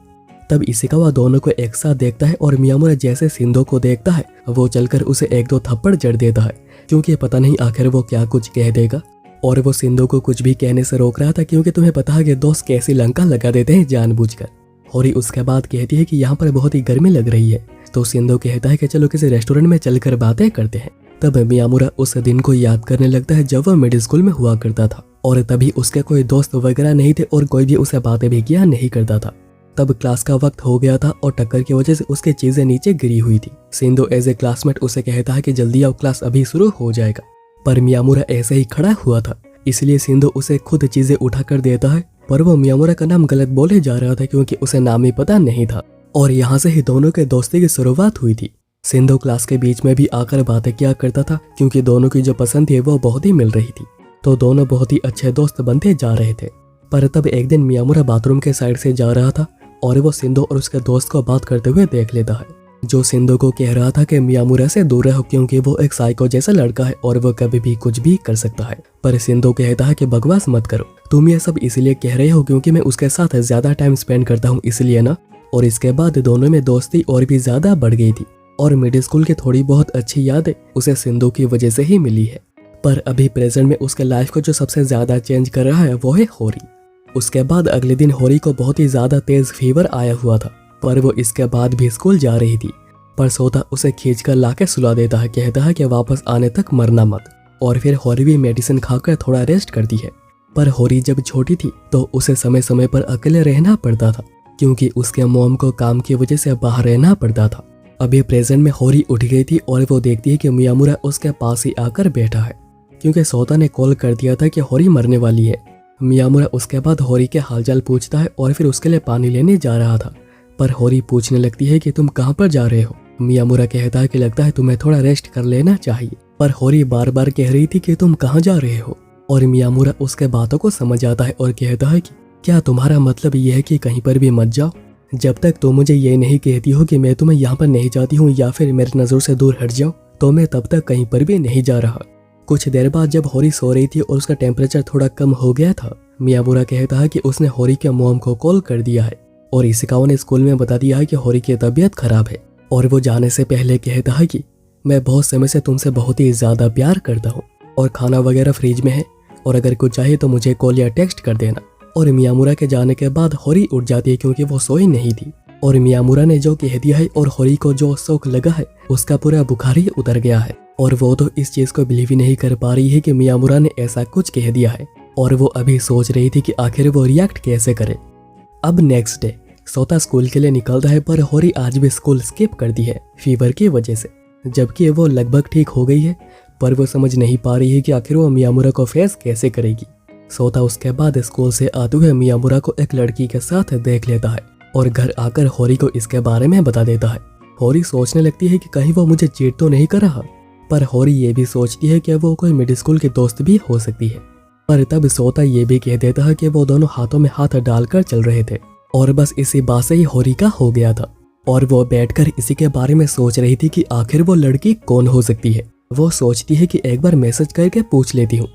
S1: तब इशिकावा दोनों को एक साथ देखता है और मियामुरा जैसे सिंधो को देखता है वो चलकर उसे एक दो थप्पड़ जड़ देता है, क्योंकि पता नहीं आखिर वो क्या कुछ कह देगा। और वो सिंधो को कुछ भी कहने से रोक रहा था, क्योंकि तुम्हें पता है कि दोस्त कैसी लंका लगा देते हैं जानबूझकर। होरी उसके बाद कहती है कि यहाँ पर बहुत ही गर्मी लग रही है, तो सिंधो कहता है कि चलो किसी रेस्टोरेंट में चलकर बातें करते हैं। तब मियामुरा उस दिन को याद करने लगता है जब वह मिडिल स्कूल में हुआ करता था, और तभी उसके कोई दोस्त वगैरह नहीं थे और कोई भी उसे बातें भी किया नहीं करता था। तब क्लास का वक्त हो गया था और टक्कर की वजह से उसकी चीजें नीचे गिरी हुई थी। सिंधो एज ए क्लासमेट उसे कहता है कि जल्दी आओ, क्लास अभी शुरू हो जाएगा, पर मियामुरा ऐसे ही खड़ा हुआ था, इसलिए सिंधो उसे खुद चीजें उठा कर देता है। पर वो मियामुरा का नाम गलत बोले जा रहा था क्योंकि उसे नाम ही पता नहीं था, और यहाँ से ही दोनों के दोस्ती की शुरुआत हुई थी। सिंधो क्लास के बीच में भी आकर बातें किया करता था, क्योंकि दोनों की जो पसंद थी वो बहुत ही मिल रही थी, तो दोनों बहुत ही अच्छे दोस्त बनते जा रहे थे। पर तब एक दिन मियामुरा बाथरूम के साइड से जा रहा था और वो सिंधो और उसके दोस्त को बात करते हुए देख लेता है, जो सिंधो को कह रहा था कि मियामुरा से दूर रहो क्योंकि वो एक साइको जैसा लड़का है और वो कभी भी कुछ भी कर सकता है। पर सिंधो कहता है कि बकवास मत करो, तुम ये सब इसलिए कह रहे हो क्योंकि मैं उसके साथ ज्यादा टाइम स्पेंड करता हूँ इसलिए ना। और इसके बाद दोनों में दोस्ती और भी ज्यादा बढ़ गई थी और मिडिल स्कूल की थोड़ी बहुत अच्छी यादें उसे सिंधो की वजह से ही मिली है। पर अभी प्रेजेंट में उसके लाइफ को जो सबसे ज्यादा चेंज कर रहा है वो है होरी। उसके बाद अगले दिन होरी को बहुत ही ज्यादा तेज फीवर आया हुआ था, पर वो इसके बाद भी स्कूल जा रही थी। पर सोता उसे खींचकर लाके सुला देता है, कहता है कि वापस आने तक मरना मत। और फिर होरी भी मेडिसिन खाकर थोड़ा रेस्ट करती है। पर होरी जब छोटी थी तो उसे समय समय पर अकेले रहना पड़ता था, क्योंकि उसके मॉम को काम की वजह से बाहर रहना पड़ता था। अभी प्रेजेंट में होरी उठ गई थी और वो देखती है कि मियामुरा उसके पास ही आकर बैठा है, क्योंकि सोता ने कॉल कर दिया था कि होरी मरने वाली है। मियामुरा उसके बाद होरी के हालचाल पूछता है और फिर उसके लिए पानी लेने जा रहा था, पर होरी पूछने लगती है कि तुम कहाँ पर जा रहे हो। मियामुरा कहता है कि लगता है तुम्हें थोड़ा रेस्ट कर लेना चाहिए, पर होरी बार बार कह रही थी कि तुम कहाँ जा रहे हो। और मियामुरा उसके बातों को समझ आता है और कहता है कि क्या तुम्हारा मतलब यह है कि कहीं पर भी मत जाओ, जब तक तुम मुझे ये नहीं कहती हो कि मैं तुम्हें यहाँ पर नहीं जाती हूँ या फिर मेरी नजर से दूर हट जाओ, तो मैं तब तक कहीं पर भी नहीं जा रहा। कुछ देर बाद जब होरी सो रही थी और उसका टेम्परेचर थोड़ा कम हो गया था, मियामुरा कहता है कि उसने होरी के मॉम को कॉल कर दिया है और इशिकावा ने स्कूल में बता दिया है कि होरी की तबीयत खराब है। और वो जाने से पहले कहता है कि मैं बहुत समय से तुमसे बहुत ही ज्यादा प्यार करता हूँ और खाना वगैरह फ्रिज में है, और अगर कुछ चाहिए तो मुझे कॉल या टेक्स्ट कर देना। और मियामुरा के जाने के बाद होरी उठ जाती है क्योंकि वो सोई नहीं थी, और मियामुरा ने जो कह दिया है और होरी को जो शौक लगा है उसका पूरा बुखार ही उतर गया है। और वो तो इस चीज को बिलीव ही नहीं कर पा रही है कि मियामुरा ने ऐसा कुछ कह दिया है, और वो अभी सोच रही थी कि आखिर वो रिएक्ट कैसे करे। अब नेक्स्ट डे सोता स्कूल के लिए निकलता है, पर होरी आज भी स्कूल स्किप करती है फीवर की वजह से, जबकि वो लगभग ठीक हो गई है। पर वो समझ नहीं पा रही है कि आखिर वो मियामुरा को फेस कैसे करेगी। सोता उसके बाद स्कूल से आते हुए मियामुरा को एक लड़की के साथ देख लेता है और घर आकर होरी को इसके बारे में बता देता है। होरी सोचने लगती है कि कहीं वो मुझे चीट तो नहीं कर रहा, पर होरी ये भी सोचती है कि वो कोई मिडिल स्कूल की दोस्त भी हो सकती है। पर तब सोता ये भी कह देता है कि वो दोनों हाथों में हाथ डालकर चल रहे थे, और बस इसी बात से ही होरी का हो गया था। और वो बैठकर इसी के बारे में सोच रही थी कि आखिर वो लड़की कौन हो सकती है। वो सोचती है कि एक बार मैसेज करके पूछ लेती हूँ,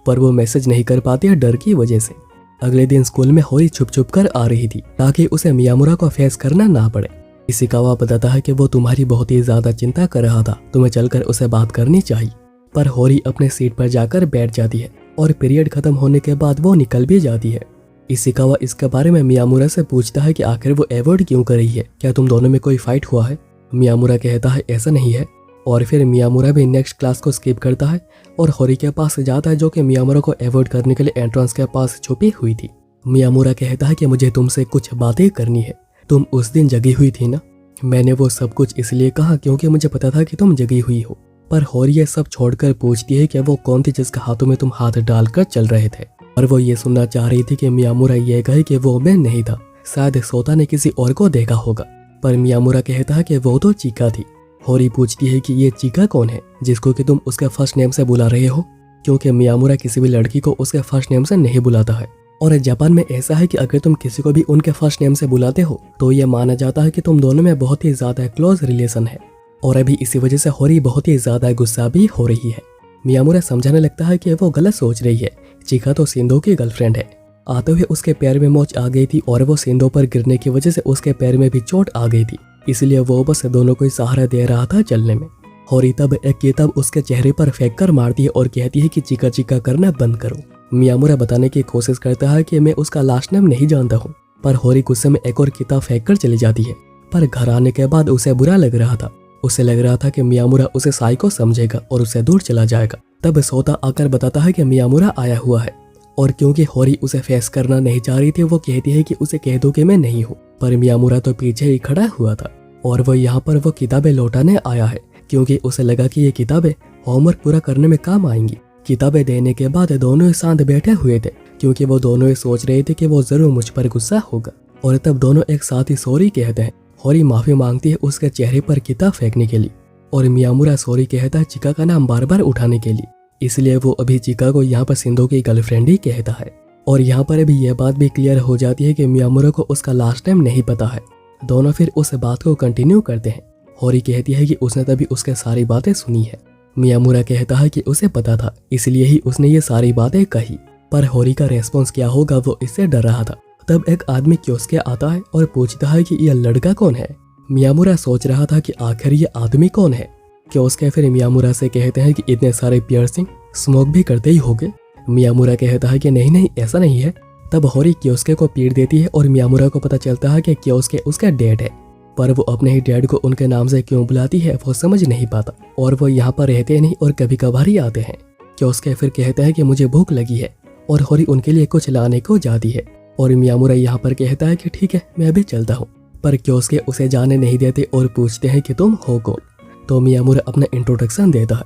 S1: पर वो मैसेज नहीं कर पाती है डर की वजह से। अगले दिन स्कूल में होरी छुप छुप कर आ रही थी ताकि उसे मियामुरा को फेस करना ना पड़े। इशिकावा बताता है कि वो तुम्हारी बहुत ही ज्यादा चिंता कर रहा था, तुम्हें चलकर उसे बात करनी चाहिए। पर होरी अपने सीट पर जाकर बैठ जाती है और पीरियड खत्म होने के बाद वो निकल भी जाती है। इशिकावा इसके बारे में मियामुरा से पूछता है कि आखिर वो अवॉइड क्यों कर रही है, क्या तुम दोनों में कोई फाइट हुआ है। मियामुरा कहता है ऐसा नहीं है, और फिर मियामुरा भी नेक्स्ट क्लास को स्किप करता है और होरी के पास जाता है जो कि मियामुरा को अवॉइड करने के लिए एंट्रेंस के पास छुपी हुई थी। मियामुरा कहता है कि मुझे तुमसे कुछ बातें करनी है, तुम उस दिन जगी हुई थी ना। मैंने वो सब कुछ इसलिए कहा क्योंकि मुझे पता था कि तुम जगी हुई हो। पर होरी ये सब छोड़कर पूछती है कि वो कौन थी जिसके हाथों में तुम हाथ डालकर चल रहे थे। और वो ये सुनना चाह रही थी कि मियामुरा ये कहे कि वो मैं नहीं था, शायद सोता ने किसी और को देखा होगा। पर मियामुरा कहता है कि वो तो चीका थी। होरी पूछती है कि ये चीका कौन है जिसको कि तुम उसके फर्स्ट नेम से बुला रहे हो, क्योंकि मियामुरा किसी भी लड़की को उसके फर्स्ट नेम से नहीं बुलाता है। और जापान में ऐसा है कि अगर तुम किसी को भी उनके फर्स्ट नेम से बुलाते हो तो ये माना जाता है कि तुम दोनों में बहुत ही ज्यादा क्लोज रिलेशन है। और अभी इसी वजह से होरी बहुत ही ज्यादा गुस्सा भी हो रही है। मियामुरा समझाने लगता है कि वो गलत सोच रही है, चिका तो सिंधो की गर्लफ्रेंड है। आते हुए उसके पैर में मोच आ गई थी और वो सिंधो पर गिरने की वजह से उसके पैर में भी चोट आ गई थी, इसलिए वो बस दोनों को सहारा दे रहा था चलने में। होरी तब एक किताब उसके चेहरे पर फेंक कर मारती है और कहती है कि चिका चिका करना बंद करो। मियामुरा बताने की कोशिश करता है कि मैं उसका लास्ट नेम नहीं जानता हूँ, पर होरी गुस्से में एक और किताब फेंक कर चली जाती है। पर घर आने के बाद उसे बुरा लग रहा था, उसे लग रहा था कि मियामुरा उसे साइको समझेगा और उससे दूर चला जाएगा। तब सोता आकर बताता है कि मियामुरा आया हुआ है, और क्योंकि होरी उसे फेस करना नहीं चाह रही थी वो कहती है कि उसे कह दो कि मैं नहीं हूँ। पर मियामुरा तो पीछे ही खड़ा हुआ था और वो यहाँ पर वो किताबें लौटाने आया है, क्योंकि उसे लगा कि ये किताबें होमवर्क पूरा करने में काम आएंगी। किताबें देने के बाद दोनों ही शांत बैठे हुए थे, क्योंकि वो दोनों ही सोच रहे थे कि वो जरूर मुझ पर गुस्सा होगा। और तब दोनों एक साथ ही सॉरी कहते हैं। होरी माफी मांगती है उसके चेहरे पर किताब फेंकने के लिए, और मियामुरा सॉरी कहता है चिका का नाम बार बार उठाने के लिए, इसलिए वो अभी चिका को यहाँ पर सिंधो की गर्लफ्रेंड ही कहता है। और यहाँ पर अभी यह बात भी क्लियर हो जाती है कि मियामुरा को उसका लास्ट टाइम नहीं पता है। दोनों फिर उस बात को कंटिन्यू करते हैं। होरी कहती है कि उसने तभी उसके सारी बातें सुनी है। मियामुरा कहता है कि उसे पता था, इसलिए ही उसने ये सारी बातें कही। पर होरी का रेस्पॉन्स क्या होगा वो इससे डर रहा था। तब एक आदमी कियोस्क आता है और पूछता है कि यह लड़का कौन है। मियामुरा सोच रहा था कि आखिर ये आदमी कौन है। कियोस्क फिर मियामुरा से कहते हैं कि इतने सारे पियर्सिंग स्मोक भी करते ही होगे। मियामुरा कहता है कि नहीं नहीं ऐसा नहीं है। तब होरी कियोस्क को पीट देती है और मियामुरा को पता चलता है कि कियोस्क उसका डैड है, पर वो अपने ही डैड को उनके नाम से क्यों बुलाती है वो समझ नहीं पाता, और वो यहाँ पर रहते नहीं और कभी कभार ही आते हैं। कियोस्क फिर कहते हैं कि मुझे भूख लगी है, और होरी उनके लिए कुछ लाने को जाती है। और मियामुरा यहाँ पर कहता है कि ठीक है मैं अभी चलता हूँ। पर कियोस्क उसे जाने नहीं देते और पूछते हैं कि तुम हो कौन। तो मियामुरा अपना इंट्रोडक्शन देता है।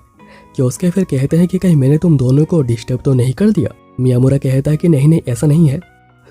S1: कियोस्क फिर कहते हैं कि कहीं मैंने तुम दोनों को डिस्टर्ब तो नहीं कर दिया। मियामुरा कहता है कि नहीं नहीं ऐसा नहीं है।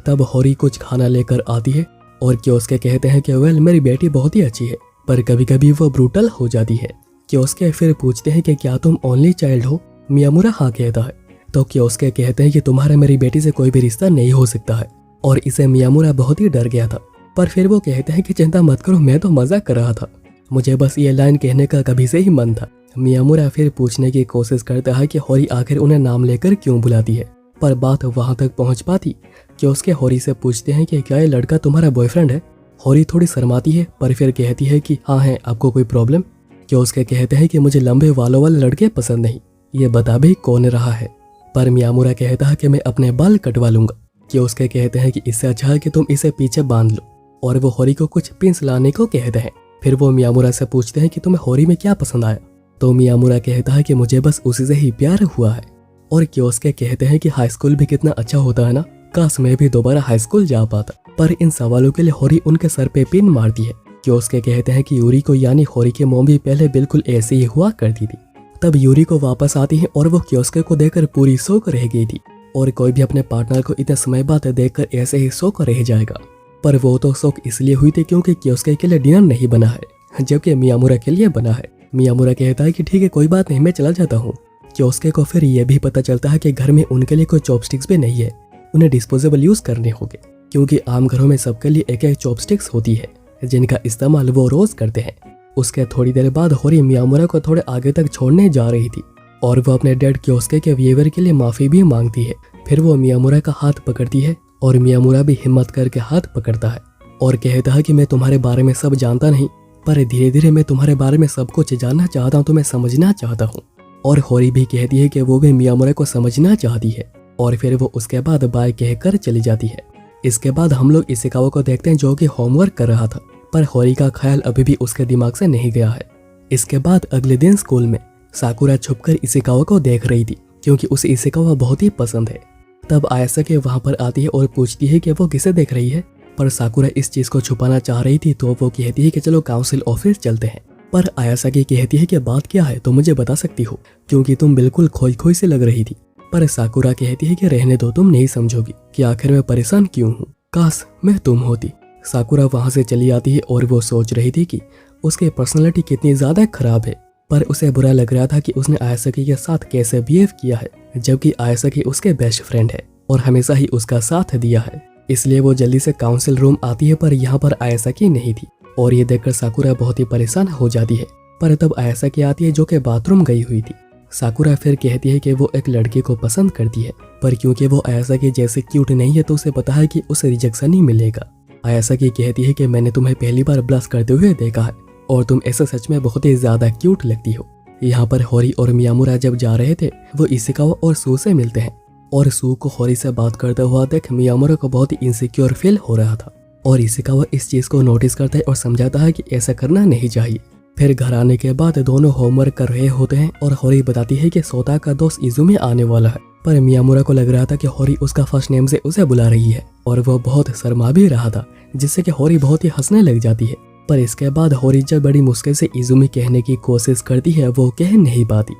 S1: तब होरी कुछ खाना लेकर आती है और कियोस्क कहते हैं कि वेल मेरी बेटी बहुत ही अच्छी है, पर कभी कभी वो ब्रूटल हो जाती है। कियोस्क फिर पूछते हैं कि क्या तुम ओनली चाइल्ड हो। मियामुरा हाँ कहता है। तो कियोस्क कहते हैं कि तुम्हारा मेरी बेटी से कोई भी रिश्ता नहीं हो सकता है, और इसे मियामुरा बहुत ही डर गया था। पर फिर वो कहते हैं कि चिंता मत करो, मैं तो मजाक कर रहा था, मुझे बस ये लाइन कहने का कभी से ही मन था। मियामुरा फिर पूछने की कोशिश करता है कि होरी आखिर उन्हें नाम लेकर क्यों बुलाती है, पर बात वहां तक पहुंच पाती कि उसके होरी से पूछते हैं कि क्या ये लड़का तुम्हारा बॉयफ्रेंड है। होरी थोड़ी शर्माती है पर फिर कहती है कि हाँ है, आपको कोई प्रॉब्लम। कि उसके कहते हैं कि मुझे लंबे बालों वाले लड़के पसंद नहीं, ये बता भी कौन रहा है। पर मियामुरा कहता है कि मैं अपने बाल कटवा लूंगा। कि उसके कहते हैं कि इससे अच्छा है कि तुम इसे पीछे बांध लो, और वो होरी को कुछ पिंस लाने को कहते हैं। फिर वो मियामुरा से पूछते हैं कि तुम्हें होरी में क्या पसंद आया। तो मियामुरा कहता है कि मुझे बस उसी से ही प्यार हुआ है। और कियोस्क कहते हैं कि हाई स्कूल भी कितना अच्छा होता है ना, काश मैं भी दोबारा हाई स्कूल जा पाता। पर इन सवालों के लिए होरी उनके सर पे पिन मारती है। कियोस्क कहते हैं कि यूरी को यानी होरी की मॉम भी पहले बिल्कुल ऐसी ही हुआ करती थी। तब यूरी को वापस आती है और वो कियोस्क को देखकर पूरी शौक रह गई थी, और कोई भी अपने पार्टनर को इतने समय बाद देखकर ऐसे ही शौक रह जाएगा। पर वो तो शौक इसलिए हुई थी क्योंकि कियोस्क के लिए डिनर नहीं बना है, जबकि मियामुरा के लिए बना है। मियामुरा कहता है कि ठीक है कोई बात नहीं, मैं चला जाता हूँ। कियोस्क को फिर यह भी पता चलता है कि घर में उनके लिए कोई चॉपस्टिक्स भी नहीं है, उन्हें डिस्पोजेबल यूज करने होंगे, क्योंकि आम घरों में सबके लिए एक एक चॉपस्टिक्स होती है जिनका इस्तेमाल वो रोज करते हैं। उसके थोड़ी देर बाद होरी मियामुरा को थोड़े आगे तक छोड़ने जा रही थी, और वो अपने डैड कियोस्क के बिहेवियर के लिए माफी भी मांगती है। फिर वो मियामुरा का हाथ पकड़ती है और मियामुरा भी हिम्मत करके हाथ पकड़ता है, और कहता है कि मैं तुम्हारे बारे में सब जानता नहीं, पर धीरे धीरे मैं तुम्हारे बारे में सब कुछ जानना चाहता हूँ, तुम्हें समझना चाहता हूँ। और होरी भी कहती है कि वो भी मियामुरा को समझना चाहती है और फिर वो उसके बाद बाय कहकर चली जाती है। इसके बाद हम लोग इशिकावा को देखते हैं जो कि होमवर्क कर रहा था, पर होरी का ख्याल अभी भी उसके दिमाग से नहीं गया है। इसके बाद अगले दिन स्कूल में साकुरा छुपकर इशिकावा को देख रही थी क्योंकि उसे इशिकावा बहुत ही पसंद है। तब आयासाकी वहां पर आती है और पूछती है कि वो किसे देख रही है, पर साकुरा इस चीज को छुपाना चाह रही थी तो वो कहती है कि चलो काउंसिल ऑफिस चलते हैं। पर आयासाकी कहती है कि बात क्या है, तो मुझे बता सकती हो क्योंकि तुम बिल्कुल खोई खोई से लग रही थी। पर साकुरा कहती है कि रहने दो, तुम नहीं समझोगी कि आखिर मैं परेशान क्यों हूँ, काश मैं तुम होती। साकुरा वहां से चली आती है और वो सोच रही थी कि उसकी पर्सनैलिटी कितनी ज्यादा खराब है, पर उसे बुरा लग रहा था कि उसने आयासाकी के साथ कैसे बिहेव किया है, जबकि आयासाकी उसके बेस्ट फ्रेंड है और हमेशा ही उसका साथ दिया है। इसलिए वो जल्दी से काउंसिल रूम आती है, पर यहाँ पर आयासाकी नहीं थी और ये देखकर साकुरा बहुत ही परेशान हो जाती है। पर तब आयासाकी आती है जो कि बाथरूम गई हुई थी। साकुरा फिर कहती है कि वो एक लड़के को पसंद करती है, पर क्योंकि वो आयासाकी जैसे क्यूट नहीं है तो उसे पता है कि उसे रिजेक्शन ही मिलेगा। आयासाकी कहती है कि मैंने तुम्हें पहली बार ब्लश करते हुए देखा है और तुम ऐसे सच में बहुत ही ज्यादा क्यूट लगती हो। यहाँ पर होरी और मियामुरा जब जा रहे थे वो इशिकावा और सू से मिलते हैं और सू को होरी से बात करता हुआ देख मियामुरा को बहुत ही इनसिक्योर फील हो रहा था और इशिकावा इस चीज को नोटिस करता है और समझाता है कि ऐसा करना नहीं चाहिए। फिर घर आने के बाद दोनों होमवर्क कर रहे होते हैं और होरी बताती है कि सोता का दोस्त इजुमी आने वाला है, पर मियामुरा को लग रहा था कि होरी उसका फर्स्ट नेम से उसे बुला रही है और वो बहुत शर्मा भी रहा था, जिससे कि होरी बहुत ही हंसने लग जाती है। पर इसके बाद होरी जब बड़ी मुश्किल से इजुमी कहने की कोशिश करती है वो कह नहीं पाती।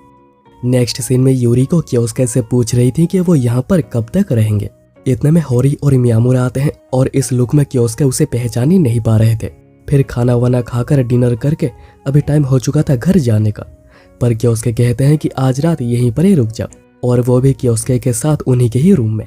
S1: नेक्स्ट सीन में यूरी को क्योस्के से पूछ रही थी कि वो यहाँ पर कब तक रहेंगे। इतने में होरी और मियामुरा आते हैं और इस लुक में क्योस्के उसे पहचान ही नहीं पा रहे थे। फिर खाना वाना खाकर डिनर करके अभी टाइम हो चुका था घर जाने का, पर क्योस्के कहते हैं कि आज रात यहीं पर ही रुक जाओ, और वो भी क्योस्के के साथ उन्हीं के ही रूम में।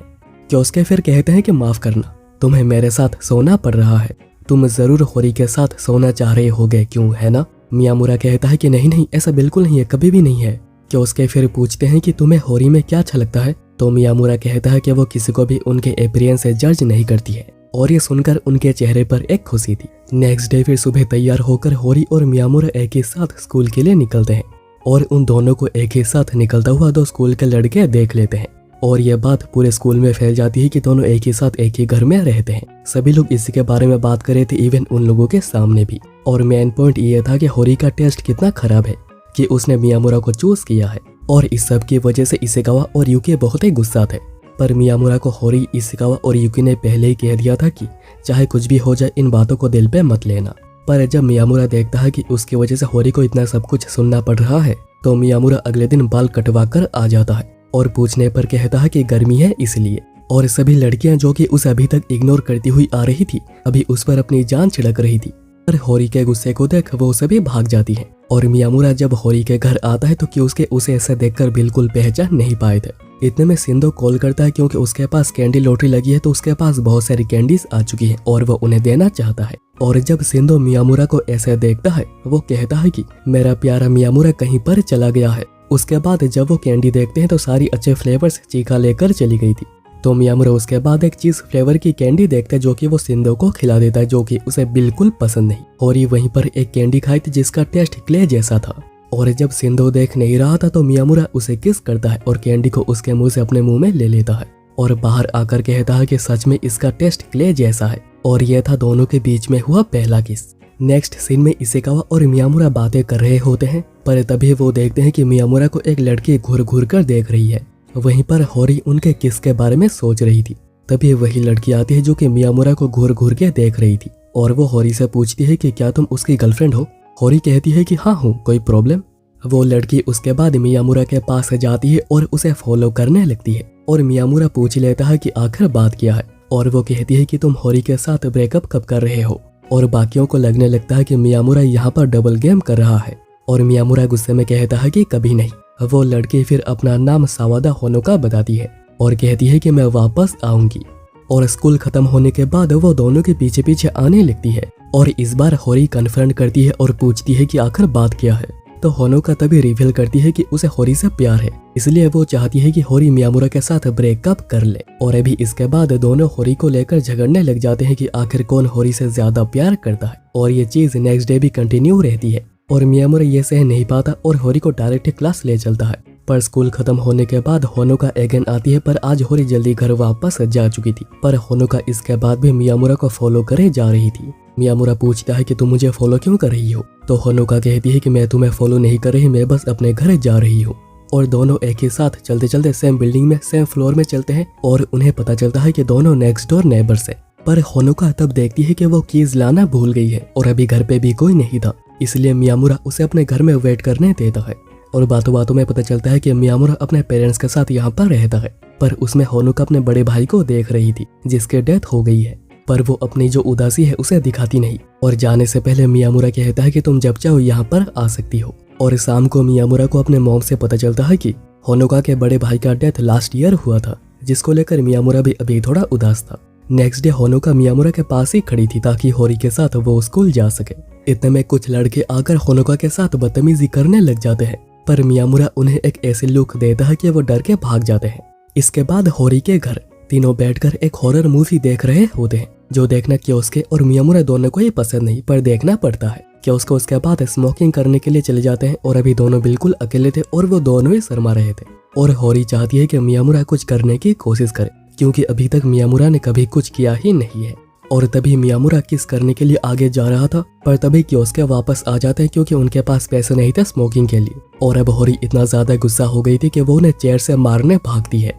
S1: क्योस्के फिर कहते हैं कि माफ करना, तुम्हें मेरे साथ सोना पड़ रहा है, तुम जरूर होरी के साथ सोना चाह रहे होगे क्यों, है ना। मियामुरा कहता है कि नहीं नहीं, ऐसा बिल्कुल नहीं है, कभी भी नहीं है। क्योस्के फिर पूछते हैं कि तुम्हें होरी में क्या अच्छा लगता है, तो मियामुरा कहता है कि वो किसी को भी उनके अपीयरेंस से जज नहीं करती है, और ये सुनकर उनके चेहरे पर एक खुशी थी। नेक्स्ट डे फिर सुबह तैयार होकर होरी और मियामुरा एक ही साथ स्कूल के लिए निकलते हैं और उन दोनों को एक ही साथ निकलता हुआ दो स्कूल के लड़के देख लेते हैं और ये बात पूरे स्कूल में फैल जाती है कि दोनों एक ही साथ एक ही घर में रहते हैं। सभी लोग इसी के बारे में बात कर रहे थे, इवन उन लोगों के सामने भी। और मेन पॉइंट ये था कि होरी का टेस्ट कितना खराब है कि उसने मियामुरा को चूज किया है, और इस सब की वजह से इशिकावा और यूकी बहुत ही गुस्सा थे। पर मियामुरा को होरी, इशिकावा और यूकी ने पहले ही कह दिया था कि चाहे कुछ भी हो जाए इन बातों को दिल पे मत लेना। पर जब मियामुरा देखता है कि उसकी वजह से होरी को इतना सब कुछ सुनना पड़ रहा है, तो मियामुरा अगले दिन बाल कटवा कर आ जाता है और पूछने पर कहता है कि गर्मी है इसलिए। और सभी लड़कियां जो कि उसे अभी तक इग्नोर करती हुई आ रही थी अभी उस पर अपनी जान छिड़क रही थी, पर होरी के गुस्से को देख वो सभी भाग जाती हैं। और मियामुरा जब होरी के घर आता है तो क्योस्के उसे ऐसे देखकर बिल्कुल पहचान नहीं पाए थे। इतने में सिंधो कॉल करता है क्योंकि उसके पास कैंडी लॉटरी लगी है, तो उसके पास बहुत सारी कैंडीज आ चुकी है और वो उन्हें देना चाहता है। और जब सिंधो मियामुरा को ऐसे देखता है वो कहता है कि मेरा प्यारा मियामुरा कहीं पर चला गया है। उसके बाद जब वो कैंडी देखते हैं तो सारी अच्छे फ्लेवर्स चीखा लेकर चली गई थी, तो मियामुरा उसके बाद एक चीज फ्लेवर की कैंडी देखता है जो कि वो सिंधो को खिला देता है, जो कि उसे बिल्कुल पसंद नहीं। और ये वहीं पर एक कैंडी खाई थी जिसका टेस्ट क्ले जैसा था, और जब सिंधो देख नहीं रहा था तो मियामुरा उसे किस करता है और कैंडी को उसके मुंह से अपने मुंह में ले लेता है और बाहर आकर कहता है कि सच में इसका टेस्ट क्ले जैसा है। और यह था दोनों के बीच में हुआ पहला किस। नेक्स्ट सीन में इशिकावा और मियामुरा बातें कर रहे होते हैं, पर तभी वो देखते हैं कि मियामुरा को एक लड़की घूर घूर कर देख रही है। वहीं पर होरी उनके किस के बारे में सोच रही थी। तभी वही लड़की आती है जो कि मियामुरा को घूर घूर के देख रही थी और वो होरी से पूछती है कि क्या तुम उसकी गर्लफ्रेंड हो। होरी कहती है कि हाँ हूँ, कोई प्रॉब्लम। वो लड़की उसके बाद मियामुरा के पास जाती है और उसे फॉलो करने लगती है और मियामुरा पूछ लेता है कि आखिर बात क्या है, और वो कहती है कि तुम होरी के साथ ब्रेकअप कब कर रहे हो। और बाकियों को लगने लगता है कि मियामुरा यहाँ पर डबल गेम कर रहा है और मियामुरा गुस्से में कहता है कि कभी नहीं। वो लड़की फिर अपना नाम सावादा होनोका बताती है और कहती है कि मैं वापस आऊंगी। और स्कूल खत्म होने के बाद वो दोनों के पीछे पीछे आने लगती है और इस बार होरी कन्फ्रंट करती है और पूछती है कि आखिर बात क्या है। तो होनोका तभी रिवील करती है कि उसे होरी से प्यार है, इसलिए वो चाहती है कि होरी मियामुरा के साथ ब्रेकअप कर ले। और अभी इसके बाद दोनों होरी को लेकर झगड़ने लग जाते हैं कि आखिर कौन होरी से ज्यादा प्यार करता है। और ये चीज नेक्स्ट डे भी कंटिन्यू रहती है और मियामुरा ये सह नहीं पाता और होरी को डायरेक्ट क्लास ले चलता है। पर स्कूल खत्म होने के बाद होनोका अगेन आती है, पर आज होरी जल्दी घर वापस जा चुकी थी। पर होनोका इसके बाद भी मियामुरा को फॉलो करे जा रही थी। मियामुरा पूछता है कि तुम मुझे फॉलो क्यों कर रही हो, तो होनोका कहती है कि मैं तुम्हें फॉलो नहीं कर रही, मैं बस अपने घर जा रही हूँ। और दोनों एक ही साथ चलते चलते सेम बिल्डिंग में सेम फ्लोर में चलते हैं और उन्हें पता चलता है कि दोनों नेक्स्ट डोर नेबर्स है। पर होनोका तब देखती है कि वो कीज लाना भूल गई है और अभी घर पे भी कोई नहीं था, इसलिए मियामुरा उसे अपने घर में वेट करने देता है। और बातों बातों में पता चलता है कि मियामुरा अपने पेरेंट्स के साथ यहाँ पर रहता है। पर उसमें होनोका अपने बड़े भाई को देख रही थी जिसके डेथ हो गई है, पर वो अपनी जो उदासी है उसे दिखाती नहीं। और जाने से पहले मियामुरा कहता है कि तुम जब चाहो यहाँ पर आ सकती हो। और शाम को मियामुरा को अपने मॉम से पता चलता है कि होनोका के बड़े भाई का डेथ लास्ट ईयर हुआ था, जिसको लेकर मियामुरा भी अभी थोड़ा उदास था। नेक्स्ट डे होनोका मियामुरा के पास ही खड़ी थी ताकि होरी के साथ वो स्कूल जा सके। इतने में कुछ लड़के आकर होनोका के साथ बदतमीजी करने लग जाते हैं, पर मियामुरा उन्हें एक ऐसे लुक देता है कि वो डर के भाग जाते हैं। इसके बाद होरी के घर तीनों बैठकर एक हॉरर मूवी देख रहे होते हैं, जो देखना क्योस्के और मियामुरा दोनों को ही पसंद नहीं, पर देखना पड़ता है। क्योस्के उसके बाद स्मोकिंग करने के लिए चले जाते हैं और अभी दोनों बिल्कुल अकेले थे और वो दोनों ही शर्मा रहे थे। और होरी चाहती है कि मियामुरा कुछ करने की कोशिश करे, क्योंकि अभी तक मियामुरा ने कभी कुछ किया ही नहीं है। और तभी मियामुरा किस करने के लिए आगे जा रहा था, पर तभी क्योस्के वापस आ जाते हैं क्योंकि उनके पास पैसे नहीं थे स्मोकिंग के लिए। और अब होरी इतना ज्यादा गुस्सा हो गई थी कि वो उन्हें चेयर से मारने भागती है।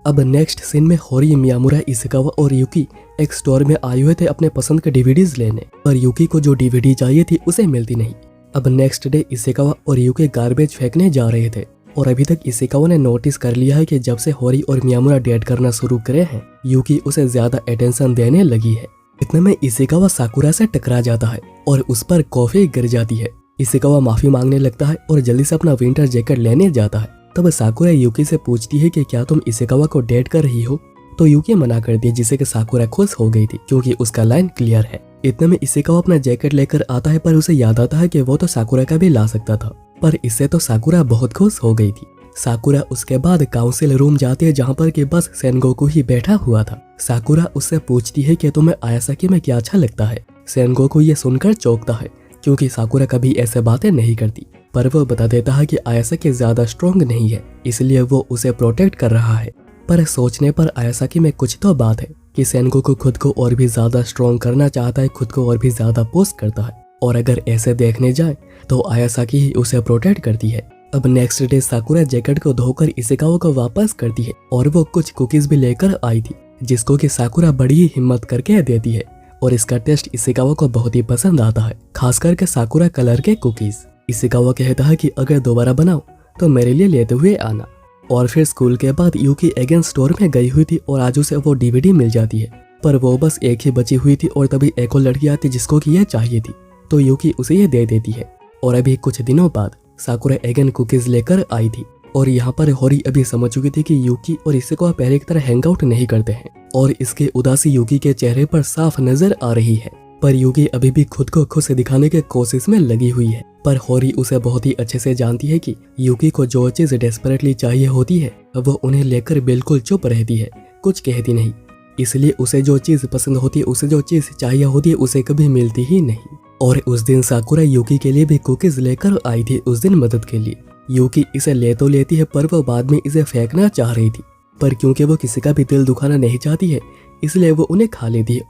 S1: अब नेक्स्ट सीन में होरी, मियामुरा, इशिकावा और युकी एक स्टोर में आए हुए थे अपने पसंद के डीवीडीज लेने, पर युकी को जो डीवीडी चाहिए थी उसे मिलती नहीं। अब नेक्स्ट डे इशिकावा और युकी गार्बेज फेंकने जा रहे थे और अभी तक इशिकावा ने नोटिस कर लिया है कि जब से होरी और मियामुरा डेट करना शुरू करे हैं, युकी उसे ज्यादा अटेंशन देने लगी है। इतने में इशिकावा साकुरा से टकरा जाता है और उस पर कॉफी गिर जाती है। इशिकावा माफी मांगने लगता है और जल्दी से अपना विंटर जैकेट लेने जाता है। तब साकुरा युकी से पूछती है कि क्या तुम इशिकावा को डेट कर रही हो, तो युकी मना करती है, जिससे कि साकुरा खुश हो गई थी क्योंकि उसका लाइन क्लियर है। इतने में इशिकावा अपना जैकेट लेकर आता है, पर उसे याद आता है कि वो तो साकुरा का भी ला सकता था, पर इससे तो साकुरा बहुत खुश हो गई थी। साकुरा उसके बाद काउंसिल रूम जाती है जहाँ पर कि बस सेनगोकू ही बैठा हुआ था। साकुरा उससे पूछती है कि तुम्हें आयासाकी में क्या अच्छा लगता है। सेनगोकू ये सुनकर चौंकता है क्योंकि साकुरा कभी ऐसे बातें नहीं करती, पर वो बता देता है कि आयासाकी ज्यादा स्ट्रॉन्ग नहीं है, इसलिए वो उसे प्रोटेक्ट कर रहा है। पर सोचने पर आयासाकी में कुछ तो बात है कि सेनगोकू खुद को और भी ज्यादा स्ट्रॉन्ग करना चाहता है, खुद को और भी ज्यादा पोस्ट करता है, और अगर ऐसे देखने जाए तो आयासाकी ही उसे प्रोटेक्ट करती है। अब नेक्स्ट डे साकुरा जैकेट को धोकर इशिकावा को वापस करती है और वो कुछ कुकीज भी लेकर आई थी, जिसको कि साकुरा बड़ी ही हिम्मत करके देती है और इसका टेस्ट इशिकावा को बहुत ही पसंद आता है, खास करके साकुरा कलर के कुकीज। इशिकावा कहता है कि अगर दोबारा बनाओ तो मेरे लिए लेते हुए आना। और फिर स्कूल के बाद युकी अगेन स्टोर में गई हुई थी और आज उसे वो डीवीडी मिल जाती है, पर वो बस एक ही बची हुई थी और तभी एक और लड़की आती जिसको कि यह चाहिए थी, तो युकी उसे ये दे देती है। और अभी कुछ दिनों बाद साकुरा अगेन कुकीज लेकर आई थी और यहाँ पर होरी अभी समझ चुकी थी कि युकी और इशिकावा पहले की तरह हैंग आउट नहीं करते हैं और इसके उदासी युकी के चेहरे पर साफ नजर आ रही है। पर युकी अभी भी खुद को खुश दिखाने के कोशिश में लगी हुई है, पर होरी उसे बहुत ही अच्छे से जानती है कि युकी को जो चीज डेस्परेटली चाहिए होती है वो उन्हें लेकर बिल्कुल चुप रहती है, कुछ कहती नहीं। इसलिए उसे जो चीज पसंद होती है, उसे जो चीज चाहिए होती है, उसे कभी मिलती ही नहीं। और उस दिन साकुरा युकी के लिए भी कुकीज लेकर आई थी, उस दिन मदद के लिए। युकी इसे ले तो लेती है, पर वो बाद में इसे फेंकना चाह रही थी, पर क्योंकि वो किसी का भी दिल दुखाना नहीं चाहती है, इसलिए वो उन्हें खा लेती है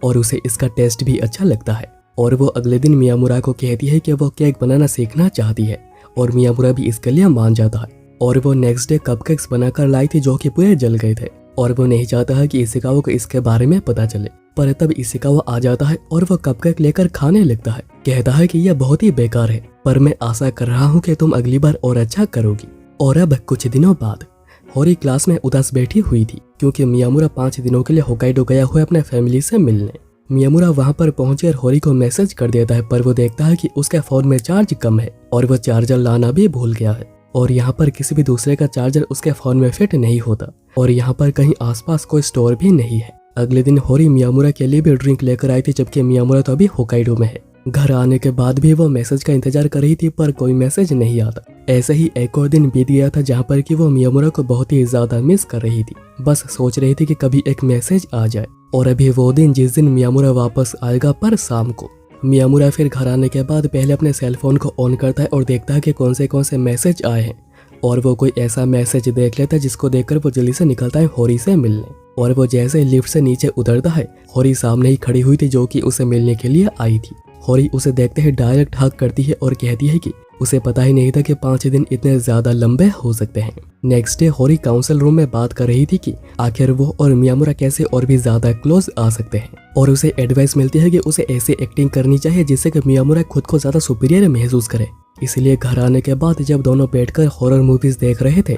S1: और उसे इसका टेस्ट भी अच्छा लगता है। और वो अगले दिन मियामुरा को कहती है कि वो केक बनाना सीखना चाहती है और मियामुरा भी इसके लिए मान जाता है। और वो नेक्स्ट डे कपकेक्स बनाकर लाई थी जो कि पूरे जल गए थे और वो नहीं चाहता है कि इशिकावा को इसके बारे में पता चले। पर तब इशिकावा आ जाता है और वो कपकेक लेकर खाने लगता है, कहता है कि यह बहुत ही बेकार है, पर मैं आशा कर रहा हूँ कि तुम अगली बार और अच्छा करोगी। और अब कुछ दिनों बाद होरी क्लास में उदास बैठी हुई थी क्योंकि मियामुरा 5 दिनों के लिए होकाइडो गया हुआ अपने फैमिली से मिलने। मियामुरा वहां पर पहुंचकर होरी को मैसेज कर देता है, पर वो देखता है कि उसके फोन में चार्ज कम है और वो चार्जर लाना भी भूल गया है और यहाँ पर किसी भी दूसरे का चार्जर उसके फोन में फिट नहीं होता और यहाँ पर कहीं आसपास कोई स्टोर भी नहीं है। अगले दिन होरी मियामुरा के लिए भी ड्रिंक लेकर आई थी, जबकि मियामुरा तो अभी होकाइडो में है घर आने के बाद भी वो मैसेज का इंतजार कर रही थी पर कोई मैसेज नहीं आता। ऐसे ही एक और दिन बीत गया था जहाँ पर कि वो मियामुरा को बहुत ही ज्यादा मिस कर रही थी। बस सोच रही थी कि कभी एक मैसेज आ जाए। और अभी वो दिन जिस दिन मियामुरा वापस आएगा पर शाम को। मियामुरा फिर घर आने के बाद पहले अपने सेलफोन को ऑन करता है और देखता है कि कौन से मैसेज आए हैं। और वो कोई ऐसा मैसेज देख लेता है जिसको देखकर वो जल्दी से निकलता है होरी से मिलने। और वो जैसे लिफ्ट से नीचे उतरता है, होरी सामने ही खड़ी हुई थी जो कि उसे मिलने के लिए आई थी। होरी उसे देखते ही डायरेक्ट हक करती है और कहती है कि उसे पता ही नहीं था कि 5 दिन इतने ज्यादा लंबे हो सकते हैं। नेक्स्ट डे होरी काउंसिल रूम में बात कर रही थी कि आखिर वो और मियामुरा कैसे और भी ज्यादा क्लोज आ सकते हैं। और उसे एडवाइस मिलती है कि उसे ऐसी एक्टिंग करनी चाहिए जिससे कि मियामुरा खुद को ज्यादा सुपीरियर महसूस करे। इसलिए घर आने के बाद जब दोनों बैठकर हॉरर मूवीज देख रहे थे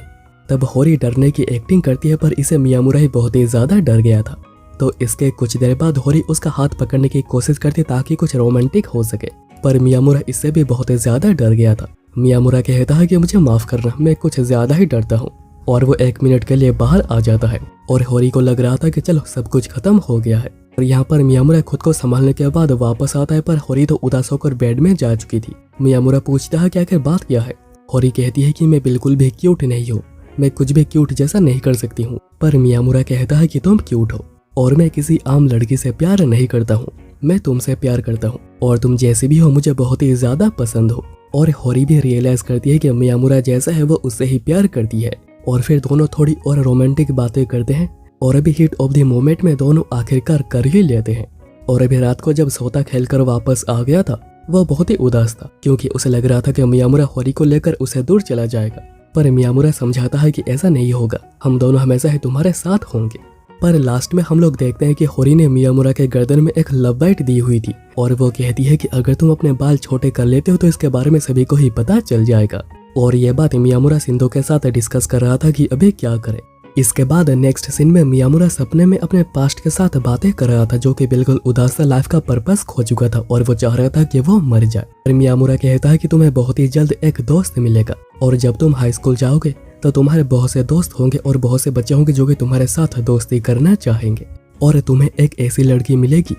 S1: तब होरी डरने की एक्टिंग करती है पर इसे मियामुरा ही बहुत ही ज्यादा डर गया था। तो इसके कुछ देर बाद होरी उसका हाथ पकड़ने की कोशिश करती ताकि कुछ रोमांटिक हो सके, पर मियामुरा इससे भी बहुत ज्यादा डर गया था। मियामुरा कहता है कि मुझे माफ करना, मैं कुछ ज्यादा ही डरता हूँ। और वो 1 मिनट के लिए बाहर आ जाता है और होरी को लग रहा था कि चलो सब कुछ खत्म हो गया है। और यहाँ पर मियामुरा खुद को संभालने के बाद वापस आता है पर होरी तो उदास होकर बेड में जा चुकी थी। मियामुरा पूछता है कि आखिर बात क्या है। होरी कहती है कि मैं बिल्कुल भी क्यूट नहीं हूँ, मैं कुछ भी क्यूट जैसा नहीं कर सकती हूँ। पर मियामुरा कहता है कि तुम क्यूट हो और मैं किसी आम लड़की से प्यार नहीं करता हूँ, मैं तुमसे प्यार करता हूँ और तुम जैसे भी हो मुझे बहुत ही ज्यादा पसंद हो। और होरी भी रियलाइज करती है कि मियामुरा जैसा है वो उससे ही प्यार करती है। और फिर दोनों थोड़ी और रोमांटिक बातें करते हैं और अभी हिट ऑफ द मोमेंट में दोनों आखिरकार कर ही लेते हैं। और अभी रात को जब सोता खेलकर वापस आ गया था वो बहुत ही उदास था क्योंकि उसे लग रहा था कि मियामुरा होरी को लेकर उसे दूर चला जाएगा। पर मियामुरा समझाता है कि ऐसा नहीं होगा, हम दोनों हमेशा ही तुम्हारे साथ होंगे। पर लास्ट में हम लोग देखते हैं कि होरी ने मियामुरा के गर्दन में एक लव बाइट दी हुई थी और वो कहती है कि अगर तुम अपने बाल छोटे कर लेते हो तो इसके बारे में सभी को ही पता चल जाएगा। और ये बात मियामुरा सिंधु के साथ डिस्कस कर रहा था कि अभी क्या करे। इसके बाद नेक्स्ट सीन में मियामुरा सपने में अपने पास्ट के साथ बातें कर रहा था जो कि बिल्कुल उदास सा लाइफ का पर्पस खो चुका था और वो चाह रहा था कि वो मर जाए। और मियामुरा कहता है कि तुम्हें बहुत ही जल्द एक दोस्त मिलेगा और जब तुम हाई स्कूल जाओगे तो तुम्हारे बहुत से दोस्त होंगे और बहुत से बच्चे होंगे जो कि तुम्हारे साथ दोस्ती करना चाहेंगे। और तुम्हें एक ऐसी लड़की मिलेगी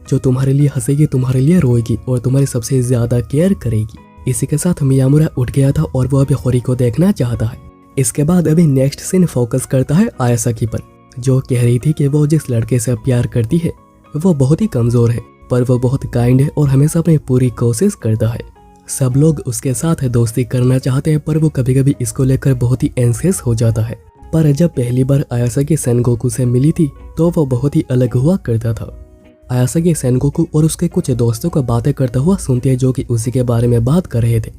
S1: जो तुम्हारे लिए हंसेगी, तुम्हारे लिए रोएगी और तुम्हारी सबसे ज्यादा केयर करेगी। इसी के साथ मियामुरा उठ गया था और वो अभी होरी को देखना चाहता है। इसके बाद अभी नेक्स्ट सीन फोकस करता है आयासाकी पर, जो कह रही थी कि वो जिस लड़के से प्यार करती है वो बहुत ही कमजोर है पर वो बहुत काइंड है और हमेशा अपनी पूरी कोशिश करता है। सब लोग उसके साथ दोस्ती करना चाहते हैं पर वो कभी कभी इसको लेकर बहुत ही एंशियस हो जाता है। पर जब पहली बार आयासाकी सेनगोकू से मिली थी तो वो बहुत ही अलग हुआ करता था। आयासाकी सेनगोकू और उसके कुछ दोस्तों को बातें करता हुआ सुनती है जो कि उसी के बारे में बात कर रहे थे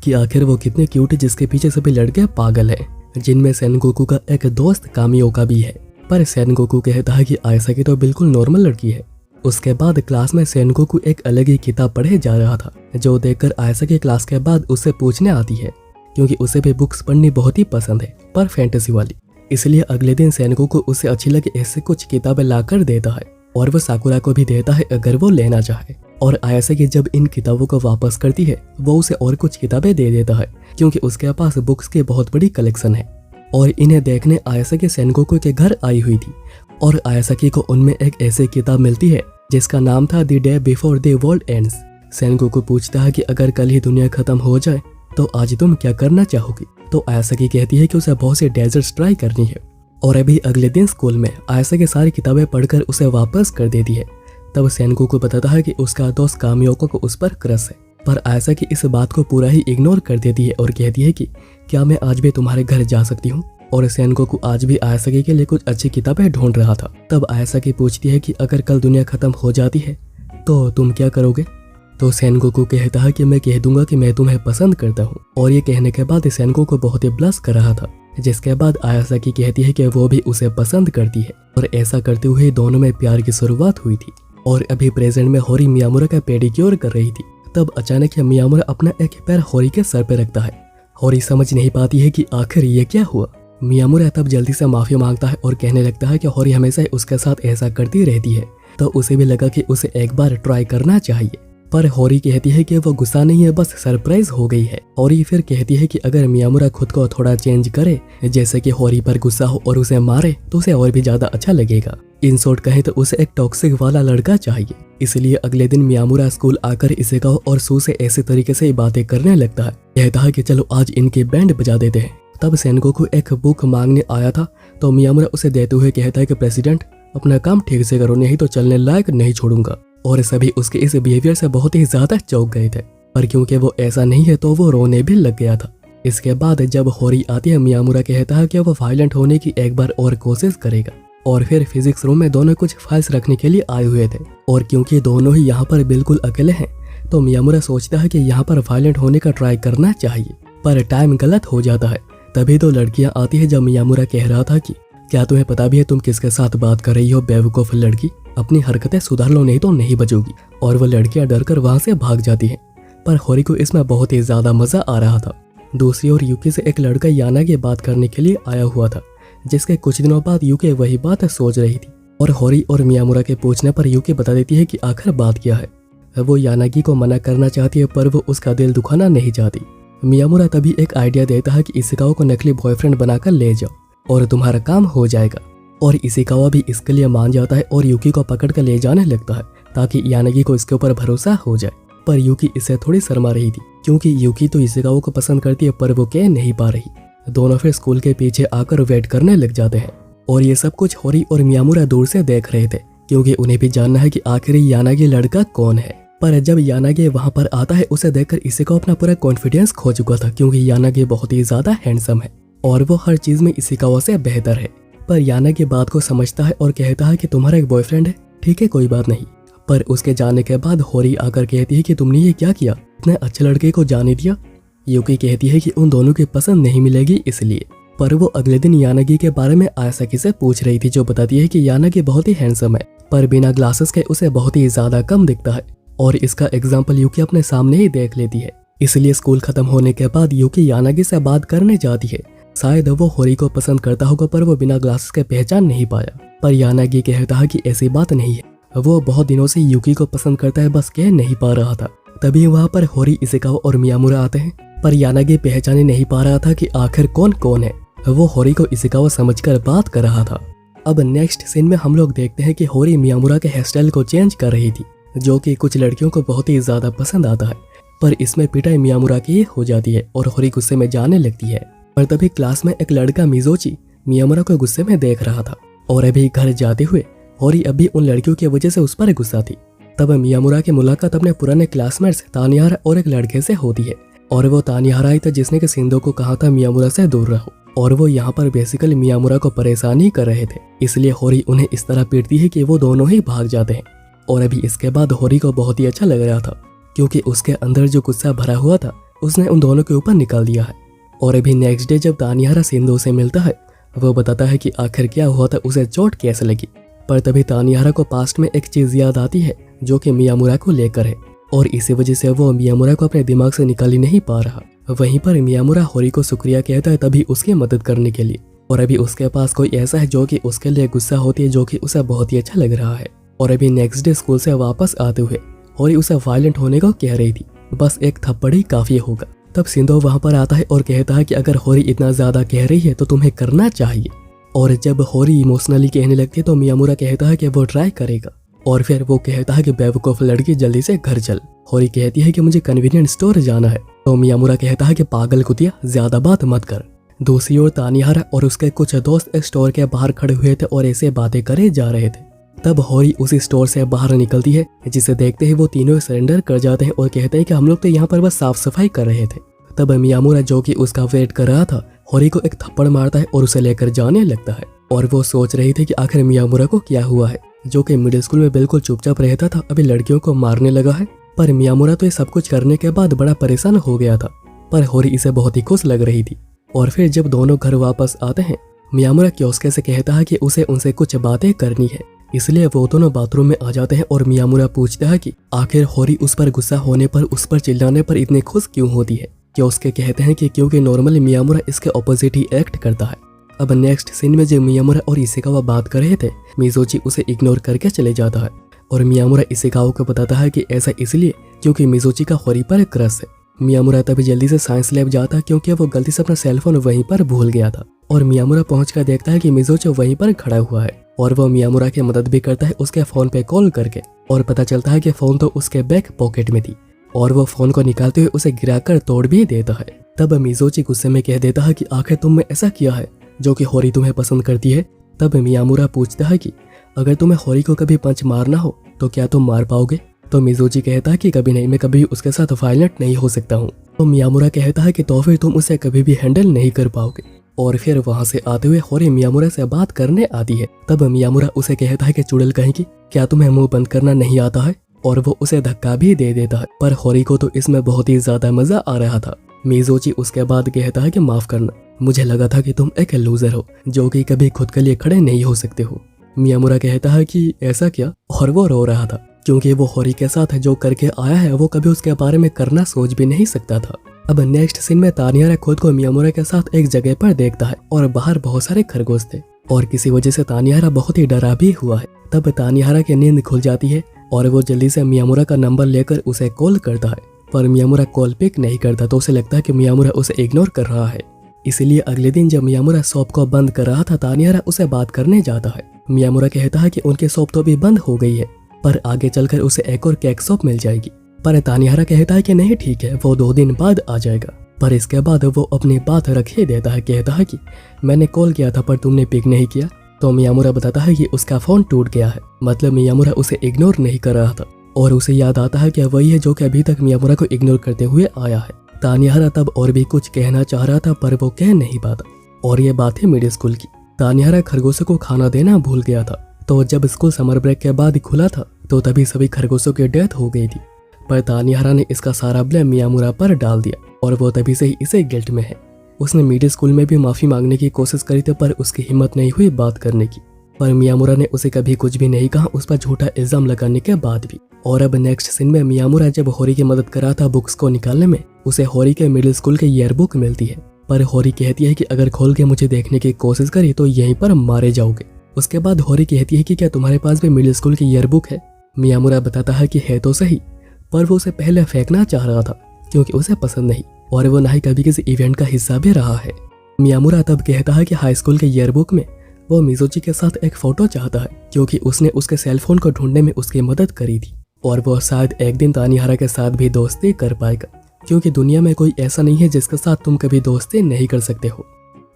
S1: कि आखिर वो कितने क्यूट है जिसके पीछे सभी लड़के पागल हैं, जिनमें सेनगोकू का एक दोस्त कामियोका भी है। पर सेनगोकू कहता है कि आयासाकी तो बिल्कुल नॉर्मल लड़की है। उसके बाद क्लास में सेनगोकू एक अलग ही किताब पढ़े जा रहा था जो देखकर आयासाकी क्लास के बाद उससे पूछने आती है क्योंकि उसे भी बुक्स पढ़नी बहुत ही पसंद है पर फैंटेसी वाली। इसलिए अगले दिन सेनगोकू उसे अच्छी लगे ऐसे कुछ किताबें लाकर देता है और वो साकुरा को भी देता है अगर वो लेना चाहे। और आयासाकी जब इन किताबों को वापस करती है वो उसे और कुछ किताबें दे देता है क्योंकि उसके पास बुक्स की बहुत बड़ी कलेक्शन है। और इन्हें देखने आयासाकी सेनगोकू के घर आई हुई थी और आयासाकी को उनमें एक ऐसी किताब मिलती है जिसका नाम था the day before the world ends. Sengoku पूछता है कि अगर कल ही दुनिया खत्म हो जाए तो आज तुम क्या करना चाहोगी। तो आयासाकी कहती है कि उसे बहुत से डेजर्ट्स ट्राई करनी है। और अभी अगले दिन स्कूल में आयासाकी सारी किताबें पढ़कर उसे वापस कर देती है। तब सेनगोकू बताता है कि उसका दोस्त कामियोको को उस पर क्रश है। पर आयासाकी इस बात को पूरा ही इग्नोर कर देती है और कहती है कि क्या मैं आज भी तुम्हारे घर जा सकती हूँ। और सेनगोकू आज भी आयासाकी के लिए कुछ अच्छी किताबें ढूंढ रहा था। तब आयासाकी पूछती है कि अगर कल दुनिया खत्म हो जाती है तो तुम क्या करोगे। तो सेनगोकू कहता है कि मैं कह दूंगा कि मैं तुम्हें पसंद करता हूँ। और ये कहने के बाद सेनगोकू बहुत ही ब्लश कर रहा था, जिसके बाद आयासाकी कहती है कि वो भी उसे पसंद करती है और ऐसा करते हुए दोनों में प्यार की शुरुआत हुई थी। और अभी प्रेजेंट में होरी मियामुरा का पेडिक्योर कर रही थी। तब अचानक मियामुरा अपना एक पैर होरी के सर पे रखता है। होरी समझ नहीं पाती है कि आखिर ये क्या हुआ। मियामुरा तब जल्दी से माफी मांगता है और कहने लगता है कि होरी हमेशा उसके साथ ऐसा करती रहती है तो उसे भी लगा कि उसे एक बार ट्राई करना चाहिए। पर होरी कहती है कि वो गुस्सा नहीं है, बस सरप्राइज हो गई है। होरी फिर कहती है कि अगर मियामुरा खुद को थोड़ा चेंज करे, जैसे कि होरी पर गुस्सा हो और उसे मारे, तो उसे और भी ज्यादा अच्छा लगेगा। इन शॉर्ट कहें तो उसे एक टॉक्सिक वाला लड़का चाहिए। इसलिए अगले दिन मियामुरा स्कूल आकर इसेकावा और सू से ऐसे तरीके से बातें करने लगता है। कहता है कि चलो आज इनके बैंड बजा देते हैं। तब सेनगोकू एक बुक मांगने आया था, तो मियामुरा उसे देते हुए कहता है कि प्रेसिडेंट अपना काम ठीक से करो, नहीं तो चलने लायक नहीं छोड़ूंगा। और सभी उसके इस बिहेवियर से बहुत ही ज्यादा चौंक गए थे, पर क्योंकि वो ऐसा नहीं है तो वो रोने भी लग गया था। इसके बाद जब होरी आती है, मियामुरा कहता है कि वो वायलेंट होने की एक बार और कोशिश करेगा। और फिर फिजिक्स रूम में दोनों कुछ फाइल्स रखने के लिए आए हुए थे, और क्योंकि दोनों ही यहाँ पर बिल्कुल अकेले हैं, तो मियामुरा सोचता है कि यहाँ पर वायलेंट होने का ट्राई करना चाहिए, पर टाइम गलत हो जाता है। तभी तो लड़कियां आती है। जब मियामुरा कह रहा था कि क्या तुम्हें पता भी है तुम किसके साथ बात कर रही हो बेवकूफ लड़की, अपनी हरकतें सुधार लो नहीं तो नहीं बचोगी। और वो लड़कियां डरकर वहां से भाग जाती हैं। पर होरी को इसमें बहुत ही ज्यादा मजा आ रहा था। दूसरी ओर यूकी से एक लड़का याना की बात करने के लिए आया हुआ था, जिसके कुछ दिनों बाद यूकी वही बात सोच रही थी। और होरी और मियामुरा के पूछने पर यूकी बता देती है कि आखिर बात क्या है। वो यानागी को मना करना चाहती है, पर वो उसका दिल दुखाना नहीं चाहती। मियामुरा तभी एक आइडिया देता है कि इशिकावा को नकली बॉयफ्रेंड बनाकर ले जाओ और तुम्हारा काम हो जाएगा। और इशिकावा भी इसके लिए मान जाता है और यूकी को पकड़ कर ले जाने लगता है, ताकि यानागी को इसके ऊपर भरोसा हो जाए। पर यूकी इससे थोड़ी शर्मा रही थी, क्योंकि यूकी तो इशिकावा को पसंद करती है, पर वो कह नहीं पा रही। दोनों फिर स्कूल के पीछे आकर वेट करने लग जाते हैं। और ये सब कुछ होरी और मियामुरा दूर से देख रहे थे, क्योंकि उन्हें भी जानना है कि आखिर यानागी लड़का कौन है। पर जब यानागी वहां पर आता है, उसे देखकर इशिकावा अपना पूरा कॉन्फिडेंस खो चुका था, क्योंकि यानागी बहुत ही ज्यादा हैंडसम है और वो हर चीज में इशिकावा से बेहतर है। पर यानागी बात को समझता है और कहता है कि तुम्हारा एक बॉयफ्रेंड है, ठीक है कोई बात नहीं। पर उसके जाने के बाद होरी आकर कहती है कि तुमने ये क्या किया, इतने अच्छे लड़के को जाने दिया। यूकी कहती है कि उन दोनों की पसंद नहीं मिलेगी इसलिए। पर वो अगले दिन यानागी के बारे में आयासाकी से पूछ रही थी, जो बताती है कि यानागी बहुत ही हैंडसम है, पर बिना ग्लासेस के उसे बहुत ही ज्यादा कम दिखता है। और इसका एग्जाम्पल यूकी अपने सामने ही देख लेती है। इसलिए स्कूल खत्म होने के बाद यूकी यानागी से बात करने जाती है। शायद वो होरी को पसंद करता होगा, पर वो बिना ग्लासेस के पहचान नहीं पाया। पर यानागी कहता है कि ऐसी बात नहीं है, वो बहुत दिनों से यूकी को पसंद करता है, बस कह नहीं पा रहा था। तभी वहाँ पर होरी, इशिकावा और मियामुरा आते हैं, पर यानागी पहचान नहीं पा रहा था कि आखिर कौन कौन है। वो होरी को इशिकावा समझकर बात कर रहा था। अब नेक्स्ट सीन में हम लोग देखते हैं कि होरी मियामुरा के हेयर स्टाइल को चेंज कर रही थी, जो कि कुछ लड़कियों को बहुत ही ज्यादा पसंद आता है। पर इसमें पिटाई मियामुरा की हो जाती है और होरी गुस्से में जाने लगती है। पर तभी क्लास में एक लड़का मिजोची मियामुरा को गुस्से में देख रहा था, और अभी घर जाते हुए होरी अभी उन लड़कियों की वजह से उस पर गुस्सा थी। तब मियामुरा की मुलाकात अपने पुराने क्लासमेट्स तानिहारा और एक लड़के से होती है, और वो तानिहारा ही था जिसने कि सिंधु को कहा था मियामुरा से दूर रहो, और वो यहाँ पर बेसिकली मियामुरा को परेशानी कर रहे थे। इसलिए होरी उन्हें इस तरह पीटती है कि वो दोनों ही भाग जाते हैं। और अभी इसके बाद होरी को बहुत ही अच्छा लग रहा था, क्योंकि उसके अंदर जो गुस्सा भरा हुआ था उसने उन दोनों के ऊपर निकाल दिया है। और अभी नेक्स्ट डे जब तानिहारा सिंधु से मिलता है, वो बताता है कि आखिर क्या हुआ था, उसे चोट कैसे लगी। पर तभी तानिहारा को पास्ट में एक चीज याद आती है, जो कि मियामुरा को लेकर है, और इसी वजह से वो मियामुरा को अपने दिमाग से निकाल ही नहीं पा रहा। वहीं पर मियामुरा होरी को शुक्रिया कहता है तभी उसकी मदद करने के लिए। और अभी उसके पास कोई ऐसा है जो कि उसके लिए गुस्सा होती है, जो कि उसे बहुत ही अच्छा लग रहा है। और अभी नेक्स्ट डे स्कूल से वापस आते हुए होरी उसे वायलेंट होने को कह रही थी, बस एक थप्पड़ ही काफी होगा। तब सिंधु वहां पर आता है और कहता है कि अगर होरी इतना ज्यादा कह रही है तो तुम्हें करना चाहिए। और जब होरी इमोशनली कहने लगती है तो मियामुरा कहता है कि वो ट्राई करेगा। और फिर वो कहता है कि बेवकूफ लड़की जल्दी से घर चल। होरी कहती है कि मुझे कन्वीनियंट स्टोर जाना है, तो मियामुरा कहता है कि पागल कुतिया ज्यादा बात मत कर। दूसरी ओर तानिहारा और उसके कुछ दोस्त स्टोर के बाहर खड़े हुए थे और ऐसे बातें करे जा रहे थे। तब होरी उसी स्टोर से बाहर निकलती है, जिसे देखते ही वो तीनों सरेंडर कर जाते हैं और कहते हैं कि हम लोग तो यहाँ पर बस साफ सफाई कर रहे थे। तब मियामुरा, जो कि उसका वेट कर रहा था, होरी को एक थप्पड़ मारता है और उसे लेकर जाने लगता है। और वो सोच रही थी कि आखिर मियामुरा को क्या हुआ है, जो कि मिडिल स्कूल में बिल्कुल चुपचाप रहता था, अभी लड़कियों को मारने लगा है। पर मियामुरा तो ये सब कुछ करने के बाद बड़ा परेशान हो गया था, पर होरी इसे बहुत ही खुश लग रही थी। और फिर जब दोनों घर वापस आते हैं, मियामुरा क्योस्के से कहता है कि उसे उनसे कुछ बातें करनी है, इसलिए वो दोनों बाथरूम में आ जाते हैं। और मियामुरा पूछता है कि आखिर होरी उस पर गुस्सा होने पर, उस पर चिल्लाने पर इतनी खुश क्यों होती है। क्योस्के कहते हैं कि क्योंकि नॉर्मली मियामुरा इसके ऑपोजिट ही एक्ट करता है। अब नेक्स्ट सीन में जब मियामुरा और इशिकावा बात कर रहे थे, मिजोची उसे इग्नोर करके चले जाता है। और मियामुरा इशिकावा को बताता है कि ऐसा इसलिए क्योंकि मिज़ोची का होरी पर क्रश है। मियामुरा तभी जल्दी से साइंस लैब जाता है क्योंकि वो गलती से अपना सेलफोन वहीं पर भूल गया था। और मियामुरा पहुंचकर देखता है कि मिज़ोची वहीं पर खड़ा हुआ है और वो मियामुरा की मदद भी करता है उसके फोन पे कॉल करके। और पता चलता है कि फोन तो उसके बैक पॉकेट में थी और वो फोन को निकालते हुए उसे गिराकर तोड़ भी देता है। तब मिज़ोची गुस्से में कह देता है कि आखिर तुमने ऐसा किया है जो कि होरी तुम्हें पसंद करती है। तब मियामुरा पूछता है कि अगर तुम्हें होरी को कभी पंच मारना हो तो क्या तुम मार पाओगे। तो मिज़ोची कहता है कि कभी नहीं, मैं कभी उसके साथ वायलेंट नहीं हो सकता हूँ। तो मियामुरा कहता है कि तो फिर तुम उसे कभी भी हैंडल नहीं कर पाओगे। और फिर वहाँ से आते हुए होरी मियामुरा से बात करने आती है। तब मियामुरा उसे कहता है कि चुड़ैल कहेंगी, क्या तुम्हें मुंह बंद करना नहीं आता है। और वो उसे धक्का भी दे देता है। पर होरी को तो इसमें बहुत ही ज्यादा मजा आ रहा था। मिज़ोची उसके बाद कहता है कि माफ करना, मुझे लगा था कि तुम एक लूजर हो जो कि कभी खुद के लिए खड़े नहीं हो सकते हो। मियामुरा कहता है कि ऐसा क्या, और वो रो रहा था क्योंकि वो होरी के साथ जो करके आया है वो कभी उसके बारे में करना सोच भी नहीं सकता था। अब नेक्स्ट सीन में तानियारा खुद को मियामुरा के साथ एक जगह पर देखता है और बाहर बहुत सारे खरगोश थे और किसी वजह से तानियारा बहुत ही डरा भी हुआ है। तब तानियारा की नींद खुल जाती है और वो जल्दी से मियामुरा का नंबर लेकर उसे कॉल करता है। पर मियामुरा कॉल पिक नहीं करता तो उसे लगता है कि मियामुरा उसे इग्नोर कर रहा है। इसलिए अगले दिन जब मियामुरा शॉप को बंद कर रहा था, तानियारा उसे बात करने जाता है। मियामुरा कहता है कि उनकी शॉप तो अभी बंद हो गई है पर आगे चलकर उसे एक और केक शॉप मिल जाएगी। पर तानियारा कहता है कि नहीं ठीक है, वो 2 दिन बाद आ जाएगा। पर इसके बाद वो अपनी बात रख ही देता है, कहता है कि मैंने कॉल किया था पर तुमने पिक नहीं किया। तो मियामुरा बताता है कि उसका फोन टूट गया है। मतलब मियामुरा उसे इग्नोर नहीं कर रहा था और उसे याद आता है कि वही है जो कि अभी तक मियामुरा को इग्नोर करते हुए आया है। तानियारा तब और भी कुछ कहना चाह रहा था पर वो कह नहीं पाता। और ये बात है मिडिल स्कूल की। तानियारा खरगोशों को खाना देना भूल गया था। तो जब स्कूल समर ब्रेक के बाद खुला था तो तभी सभी खरगोशों की डेथ हो गई थी। पर तानियारा ने इसका सारा ब्लेम मियामुरा पर डाल दिया और वो तभी से ही इसे गिल्ट में है। उसने मिडिल स्कूल में भी माफी मांगने की कोशिश करी थी पर उसकी हिम्मत नहीं हुई बात करने की। पर मियामुरा ने उसे कभी कुछ भी नहीं कहा उस पर झूठा इल्जाम लगाने के बाद भी। और अब नेक्स्ट सीन में मियामुरा जब होरी की मदद कर रहा था बुक्स को निकालने में, उसे होरी के मिडिल स्कूल के ईयर बुक मिलती है। पर होरी कहती है कि अगर खोल के मुझे देखने की कोशिश करी तो यहीं पर मारे जाओगे। उसके बाद होरी कहती है कि क्या तुम्हारे पास भी मिडिल स्कूल की ईयर बुक है। मियामुरा बताता है कि है तो सही, पर वो उसे पहले फेंकना चाह रहा था क्योंकि उसे पसंद नहीं और वो ना ही कभी किसी इवेंट का हिस्सा भी रहा है। मियामुरा तब कहता है कि हाई स्कूल के ईयर बुक में वो मिज़ोची के साथ एक फोटो चाहता है क्योंकि उसने उसके सेलफोन को ढूंढने में उसकी मदद करी थी और वो शायद एक दिन तानिहारा के साथ भी दोस्ती कर पाएगा क्योंकि दुनिया में कोई ऐसा नहीं है जिसके साथ तुम कभी दोस्ती नहीं कर सकते हो।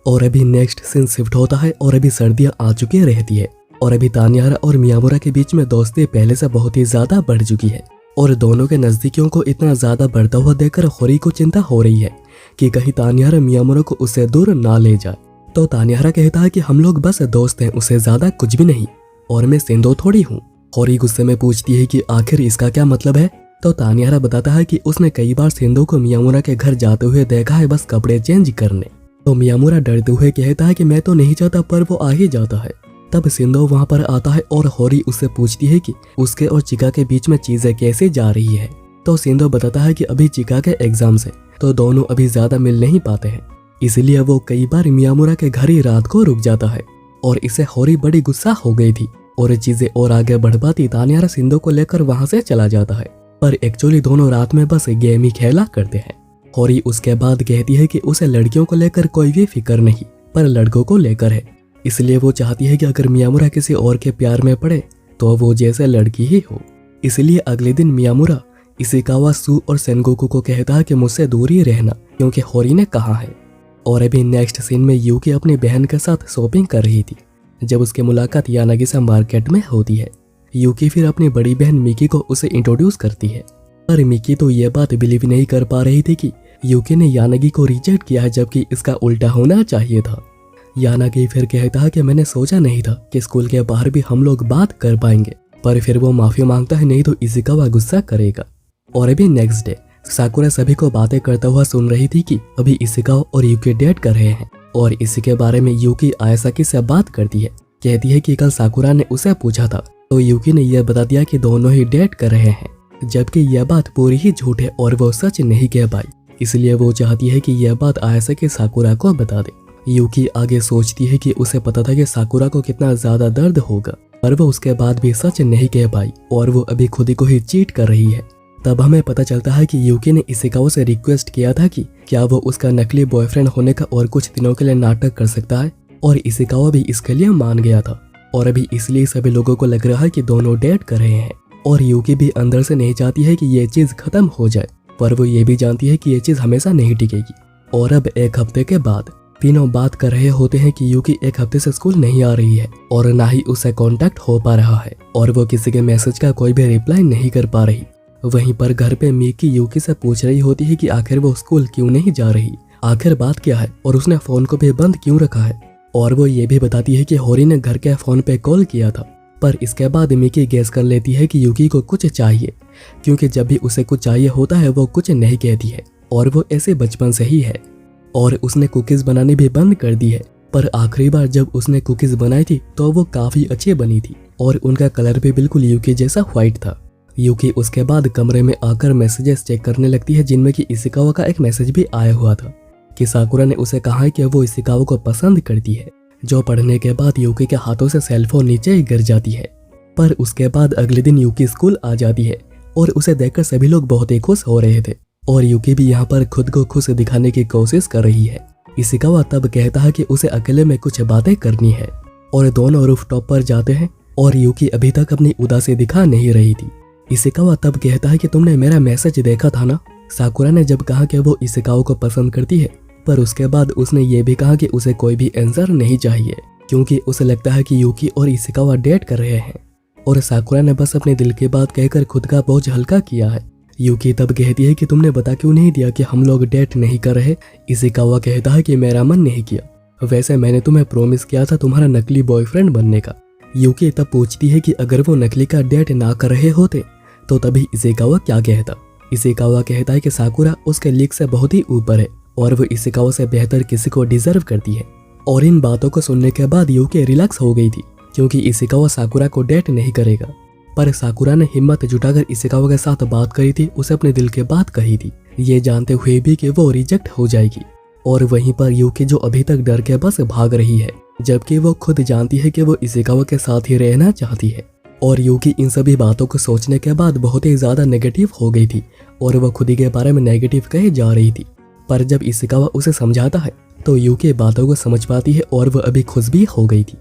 S1: और अभी नेक्स्ट सीन शिफ्ट होता है और अभी सर्दियां आ चुकी रहती है और अभी तानिहारा और मियामुरा के बीच में दोस्ती पहले से बहुत ही ज्यादा बढ़ चुकी है और दोनों के नजदीकियों को इतना ज्यादा बढ़ता हुआ देखकर होरी को चिंता हो रही है कि कहीं तानिहारा मियामुरा को उससे दूर ना ले जाए। तो तानिहारा कहता है कि हम लोग बस दोस्त हैं, उससे ज्यादा कुछ भी नहीं और मैं सिंधो थोड़ी हूँ। होरी गुस्से में पूछती है कि आखिर इसका क्या मतलब है। तो तानिहारा बताता है कि उसने कई बार सिंधो को मियामुरा के घर जाते हुए देखा है बस कपड़े चेंज करने। तो मियामुरा डरते हुए कहता है कि मैं तो नहीं चाहता पर वो आ ही जाता है। तब सिंधो वहां पर आता है और होरी उससे पूछती है कि उसके और चिका के बीच में चीजें कैसे जा रही है। तो सिंधो बताता है कि अभी चिका के एग्जाम्स है तो दोनों अभी ज्यादा मिल नहीं पाते हैं, इसलिए वो कई बार मियामुरा के घर ही रात को रुक जाता है और इससे होरी बड़ी गुस्सा हो गई थी और चीजें और आगे बढ़ पाती तानिहारा सिंधो को लेकर वहां से चला जाता है। पर एक्चुअली दोनों रात में बस गेम ही खेला करते हैं। होरी उसके बाद कहती है कि उसे लड़कियों को लेकर कोई भी फिक्र नहीं पर लड़कों को लेकर है, इसलिए वो चाहती है कि अगर मियामुरा किसी और के प्यार में पड़े तो वो जैसे लड़की ही हो। इसलिए अगले दिन मियामुरा इशिकावा, सू और सेनगोकू को कहता है कि मुझसे दूर ही रहना क्योंकि होरी ने कहा है। और अभी नेक्स्ट सीन में यूकी अपनी बहन के साथ शॉपिंग कर रही थी जब उसकी मुलाकात यानागिसा मार्केट में होती है। यूकी फिर अपनी बड़ी बहन मिकी को उसे इंट्रोड्यूस करती है पर मिकी तो ये बात बिलीव नहीं कर पा रही थी कि यूकी ने यानागी को रिजेक्ट किया है जबकि इसका उल्टा होना चाहिए था। यानागी फिर कहता है कि मैंने सोचा नहीं था कि स्कूल के बाहर भी हम लोग बात कर पाएंगे, पर फिर वो माफी मांगता है नहीं तो इशिकावा गुस्सा करेगा। और अभी नेक्स्ट डे साकुरा सभी को बातें करता हुआ सुन रही थी कि अभी इशिकावा और यूकी डेट कर रहे हैं और इसी के बारे में यूकी आयासाकी से बात करती है। कहती है कि कल साकुरा ने उसे पूछा था तो यूकी ने यह बता दिया कि दोनों ही डेट कर रहे हैं, जबकि यह बात पूरी ही झूठ है और वो सच नहीं कह पाई, इसलिए वो चाहती है कि यह बात आयासाकी साकुरा को बता दे। यूकी आगे सोचती है कि उसे पता था कि साकुरा को कितना ज्यादा दर्द होगा पर वो उसके बाद भी सच नहीं कह पाई और वो अभी खुद को ही चीट कर रही है। तब हमें पता चलता है कि यूकी ने इशिकावा से रिक्वेस्ट किया था कि क्या वो उसका नकली बॉयफ्रेंड होने का और कुछ दिनों के लिए नाटक कर सकता है, और इशिकावा भी इसके लिए मान गया था। और अभी इसलिए सभी लोगों को लग रहा है कि दोनों डेट कर रहे हैं, और यूकी भी अंदर से नहीं चाहती है कि ये चीज खत्म हो जाए, पर वो ये भी जानती है कि ये चीज हमेशा नहीं टिकेगी। और अब एक हफ्ते के बाद तीनों बात कर रहे होते हैं कि यूकी एक हफ्ते से स्कूल नहीं आ रही है और ना ही उससे कांटेक्ट हो पा रहा है, और वो किसी के मैसेज का कोई भी रिप्लाई नहीं कर पा रही। वहीं पर घर पे मिकी यूकी से पूछ रही होती है कि आखिर वो स्कूल क्यों नहीं जा रही, आखिर बात क्या है, और उसने फोन को भी बंद क्यों रखा है। और वो ये भी बताती है कि होरी ने घर के फोन पे कॉल किया था। पर इसके बाद मिकी गेस कर लेती है कि यूकी को कुछ चाहिए, क्योंकि जब भी उसे कुछ चाहिए होता है वो कुछ नहीं कहती है, और वो ऐसे बचपन से ही है। और उसने कुकीज बनानी भी बंद कर दी है, पर आखिरी बार जब उसने कुकीज बनाई थी तो वो काफी अच्छी बनी थी और उनका कलर भी बिल्कुल यूकी जैसा व्हाइट था। यूकी उसके बाद कमरे में आकर मैसेजेस चेक करने लगती है, जिनमें कि इशिकावा का एक मैसेज भी आया हुआ था कि साकुरा ने उसे कहा है कि वो इशिकावा को पसंद करती है, जो पढ़ने के बाद यूकी के हाथों से सेलफोन नीचे गिर जाती है। पर उसके बाद अगले दिन यूकी स्कूल आ जाती है और उसे देखकर सभी लोग बहुत ही खुश हो रहे थे, और यूकी भी यहाँ पर खुद को खुश दिखाने की कोशिश कर रही है। इशिकावा तब कहता है कि उसे अकेले में कुछ बातें करनी है, और दोनों रूफटॉप पर जाते हैं, और यूकी अभी तक अपनी उदासी दिखा नहीं रही थी। इशिकावा तब कहता है कि तुमने मेरा मैसेज देखा था ना। साकुरा ने जब कहा कि वो इशिकावा को पसंद करती है, पर उसके बाद उसने ये भी कहा कि उसे कोई भी आंसर नहीं चाहिए, क्योंकि उसे लगता है कि यूकी और इशिकावा डेट कर रहे हैं, और साकुरा ने बस अपने दिल की बात कहकर खुद का बोझ हल्का किया है। यूकी तब कहती है कि तुमने बता क्यों नहीं दिया कि हम लोग डेट नहीं कर रहे। इशिकावा कहता है कि मेरा मन नहीं किया, वैसे मैंने तुम्हें प्रॉमिस किया था तुम्हारा नकली बॉयफ्रेंड बनने का। यूकी तब पूछती है कि अगर वो नकली का डेट ना कर रहे होते तो तभी इशिकावा क्या कहता। इशिकावा कहता है कि साकुरा उसके लीक से बहुत ही ऊपर है और वो इशिकावा से बेहतर किसी को डिजर्व करती है। और इन बातों को सुनने के बाद यूकी रिलैक्स हो गई थी, क्योंकि इशिकावा साकुरा को डेट नहीं करेगा। पर साकुरा ने हिम्मत जुटाकर इशिकावा के साथ बात करी थी, उसे अपने दिल की बात कही थी, ये जानते हुए भी कि वो रिजेक्ट हो जाएगी। और वहीं पर यूकी जो अभी तक डर के बस भाग रही है, जबकि वो खुद जानती है कि वो इशिकावा के साथ ही रहना चाहती है। और यूकी इन सभी बातों को सोचने के बाद बहुत ही ज्यादा नेगेटिव हो गई थी और वो खुद ही के बारे में नेगेटिव कहे जा रही थी। पर जब इशिकावा उसे समझाता है तो यूकी बातों को समझ पाती है और वो अभी खुश भी हो गई थी।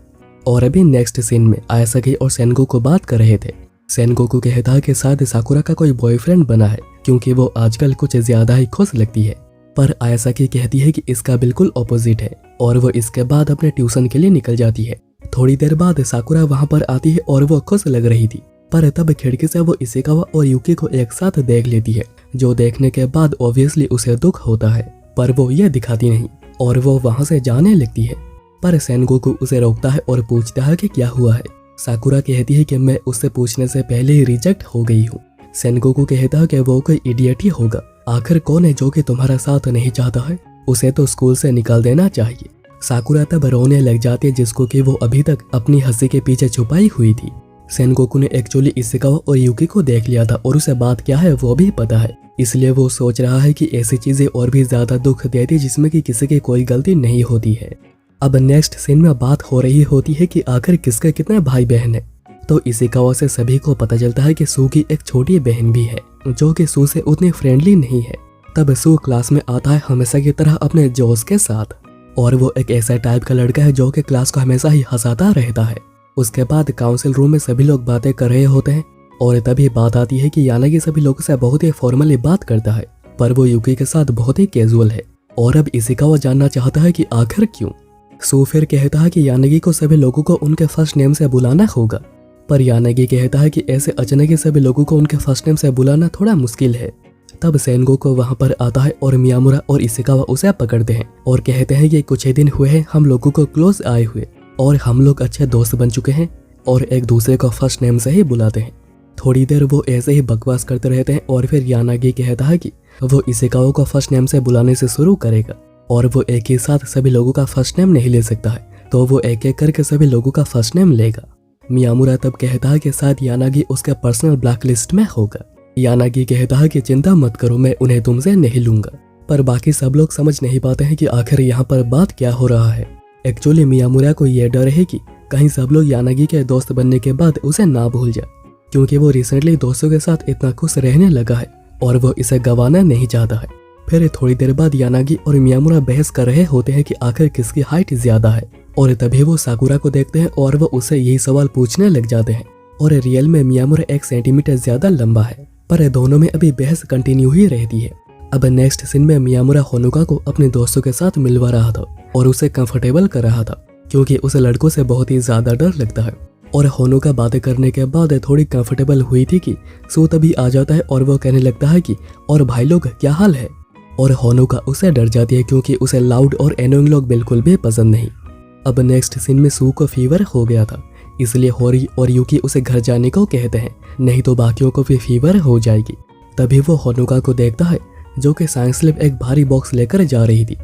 S1: और अभी नेक्स्ट सीन में आयासाकी और सेनगोकू बात कर रहे थे। सेनगोकू कहता है कि शायद साकुरा का कोई बॉयफ्रेंड बना है, क्योंकि वो आजकल कुछ ज्यादा ही खुश लगती है। पर आयासाकी कहती है कि इसका बिल्कुल ऑपोजिट है, और वो इसके बाद अपने ट्यूशन के लिए निकल जाती है। थोड़ी देर बाद साकुरा वहां पर आती है और वो खुश लग रही थी, पर तब खिड़की से वो इशिकावा और यूकी को एक साथ देख लेती है, जो देखने के बाद ऑब्वियसली उसे दुख होता है, पर वो ये दिखाती नहीं और वो वहां से जाने लगती है। पर सेनगोकू उसे रोकता है और पूछता है कि क्या हुआ है। साकुरा कहती है कि मैं उससे पूछने से पहले ही रिजेक्ट हो गई हूँ। सेनगोकू कहता है कि वो कोई इडियट ही होगा, आखिर कौन है जो कि तुम्हारा साथ नहीं चाहता है, उसे तो स्कूल से निकाल देना चाहिए। साकुरा तब रोने लग जाती है, जिसको कि वो अभी तक अपनी हंसी के पीछे छुपाई हुई थी। सेनगोकू ने एक्चुअली इशिकावा और यूकी को देख लिया था और उसे बात क्या है वो भी पता है, इसलिए वो सोच रहा है कि ऐसी चीजें और भी ज्यादा दुख देती जिसमें कि किसी की कोई गलती नहीं होती है। अब नेक्स्ट सीन में बात हो रही होती है कि आखिर किसके कितने भाई बहन है। तो इशिकावा से सभी को पता चलता है कि सू की एक छोटी बहन भी है, जो कि सू से उतनी फ्रेंडली नहीं है। तब सू क्लास में आता है हमेशा की तरह अपने जोश के साथ, और वो एक ऐसा टाइप का लड़का है जो कि क्लास को हमेशा ही हंसाता रहता है। उसके बाद काउंसिल रूम में सभी लोग बातें कर रहे होते हैं, और तभी बात आती है कि यानागी सभी लोगों से बहुत ही फॉर्मली बात करता है, पर वो यूकी के साथ बहुत ही कैजुअल है। और अब इशिकावा जानना चाहता है कि आखिर क्यों। सू फिर कहता है कि यानागी को सभी लोगों को उनके फर्स्ट नेम से बुलाना होगा, पर यानागी कहता है कि ऐसे अचानक ही सभी लोगों को उनके फर्स्ट नेम से बुलाना थोड़ा मुश्किल है। तब सेनगोकू वहां पर आता है और मियामुरा और इशिकावा उसे पकड़ते हैं और कहते हैं कि कुछ ही दिन हुए हैं हम लोगों को क्लोज आए हुए, और हम लोग अच्छे दोस्त बन चुके हैं और एक दूसरे को फर्स्ट नेम से ही बुलाते हैं। थोड़ी देर वो ऐसे ही बकवास करते रहते हैं, और फिर यानागी कहता है कि वो इशिकावा को फर्स्ट नेम से बुलाने से शुरू करेगा, और वो एक ही साथ सभी लोगों का फर्स्ट नेम नहीं ले सकता है, तो वो एक एक करके सभी लोगों का फर्स्ट नेम लेगा। मियामुरा तब कहता है कि शायद यानागी उसके पर्सनल ब्लैक लिस्ट में होगा। यानागी कहता है कि चिंता मत करो, मैं उन्हें तुमसे नहीं लूंगा। पर बाकी सब लोग समझ नहीं पाते हैं कि आखिर यहाँ पर बात क्या हो रहा है। एक्चुअली मियामुरा को यह डर है कि कहीं सब लोग यानागी के दोस्त बनने के बाद उसे ना भूल जाए, क्योंकि वो रिसेंटली दोस्तों के साथ इतना खुश रहने लगा है और वो इसे गंवाना नहीं चाहता है। फिर थोड़ी देर बाद यानागी और मियामुरा बहस कर रहे होते हैं कि आखिर किसकी हाइट ज्यादा है, और तभी वो साकुरा को देखते हैं और वो उससे यही सवाल पूछने लग जाते हैं। और रियल में मियामुरा 1 सेंटीमीटर ज्यादा लंबा है, पर दोनों में अभी बहस कंटिन्यू ही रहती है। अब नेक्स्ट सीन में मियामुरा होनुका को अपने दोस्तों के साथ मिलवा रहा था और उसे कंफर्टेबल कर रहा था, क्योंकि उसे लड़कों से बहुत ही ज्यादा डर लगता है। और होनुका बातें करने के बाद थोड़ी कंफर्टेबल हुई थी कि सू तभी आ जाता है और वो कहने लगता है कि और भाई लोग क्या हाल है। और होनुका उसे डर जाती है, क्योंकि उसे लाउड और एनोइंग लोग बिल्कुल भी पसंद नहीं। अब नेक्स्ट सीन में सू को फीवर हो गया था, इसलिए होरी और यूकी उसे घर जाने को कहते हैं, नहीं तो बाकियों को भी फीवर हो जाएगी। तभी वो होनुका को देखता है जो कि साइंस लैब एक भारी बॉक्स लेकर जा रही थी,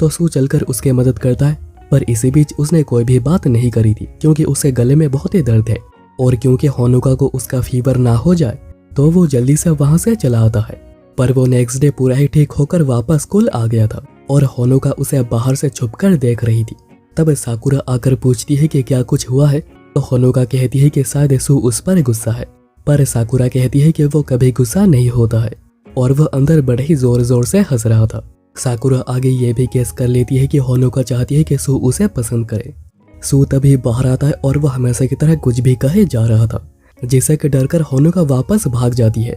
S1: तो सू चलकर उसकी मदद करता है। पर इसी बीच उसने कोई भी बात नहीं करी थी, क्योंकि उसके गले में बहुत ही दर्द है, और क्योंकि होनुका को उसका फीवर ना हो जाए तो वो जल्दी से वहां से चला आता है। पर वो नेक्स्ट डे पूरा ही ठीक होकर वापस स्कूल आ गया था और होनुका उसे बाहर से छुपकर देख रही थी। तब साकुरा आकर पूछती है कि क्या कुछ हुआ है, तो होनुका कहती है कि शायद सू उस पर गुस्सा है, पर साकुरा कहती है कि वो कभी गुस्सा नहीं होता है, और वह अंदर बड़े ही जोर जोर से हंस रहा था। साकुरा आगे ये भी गेस कर लेती है कि होनुका चाहती है कि सू उसे पसंद करे। सू तभी बाहर आता है और वह हमेशा की तरह कुछ भी कहे जा रहा था, जिसे कि डरकर होनुका वापस भाग जाती है।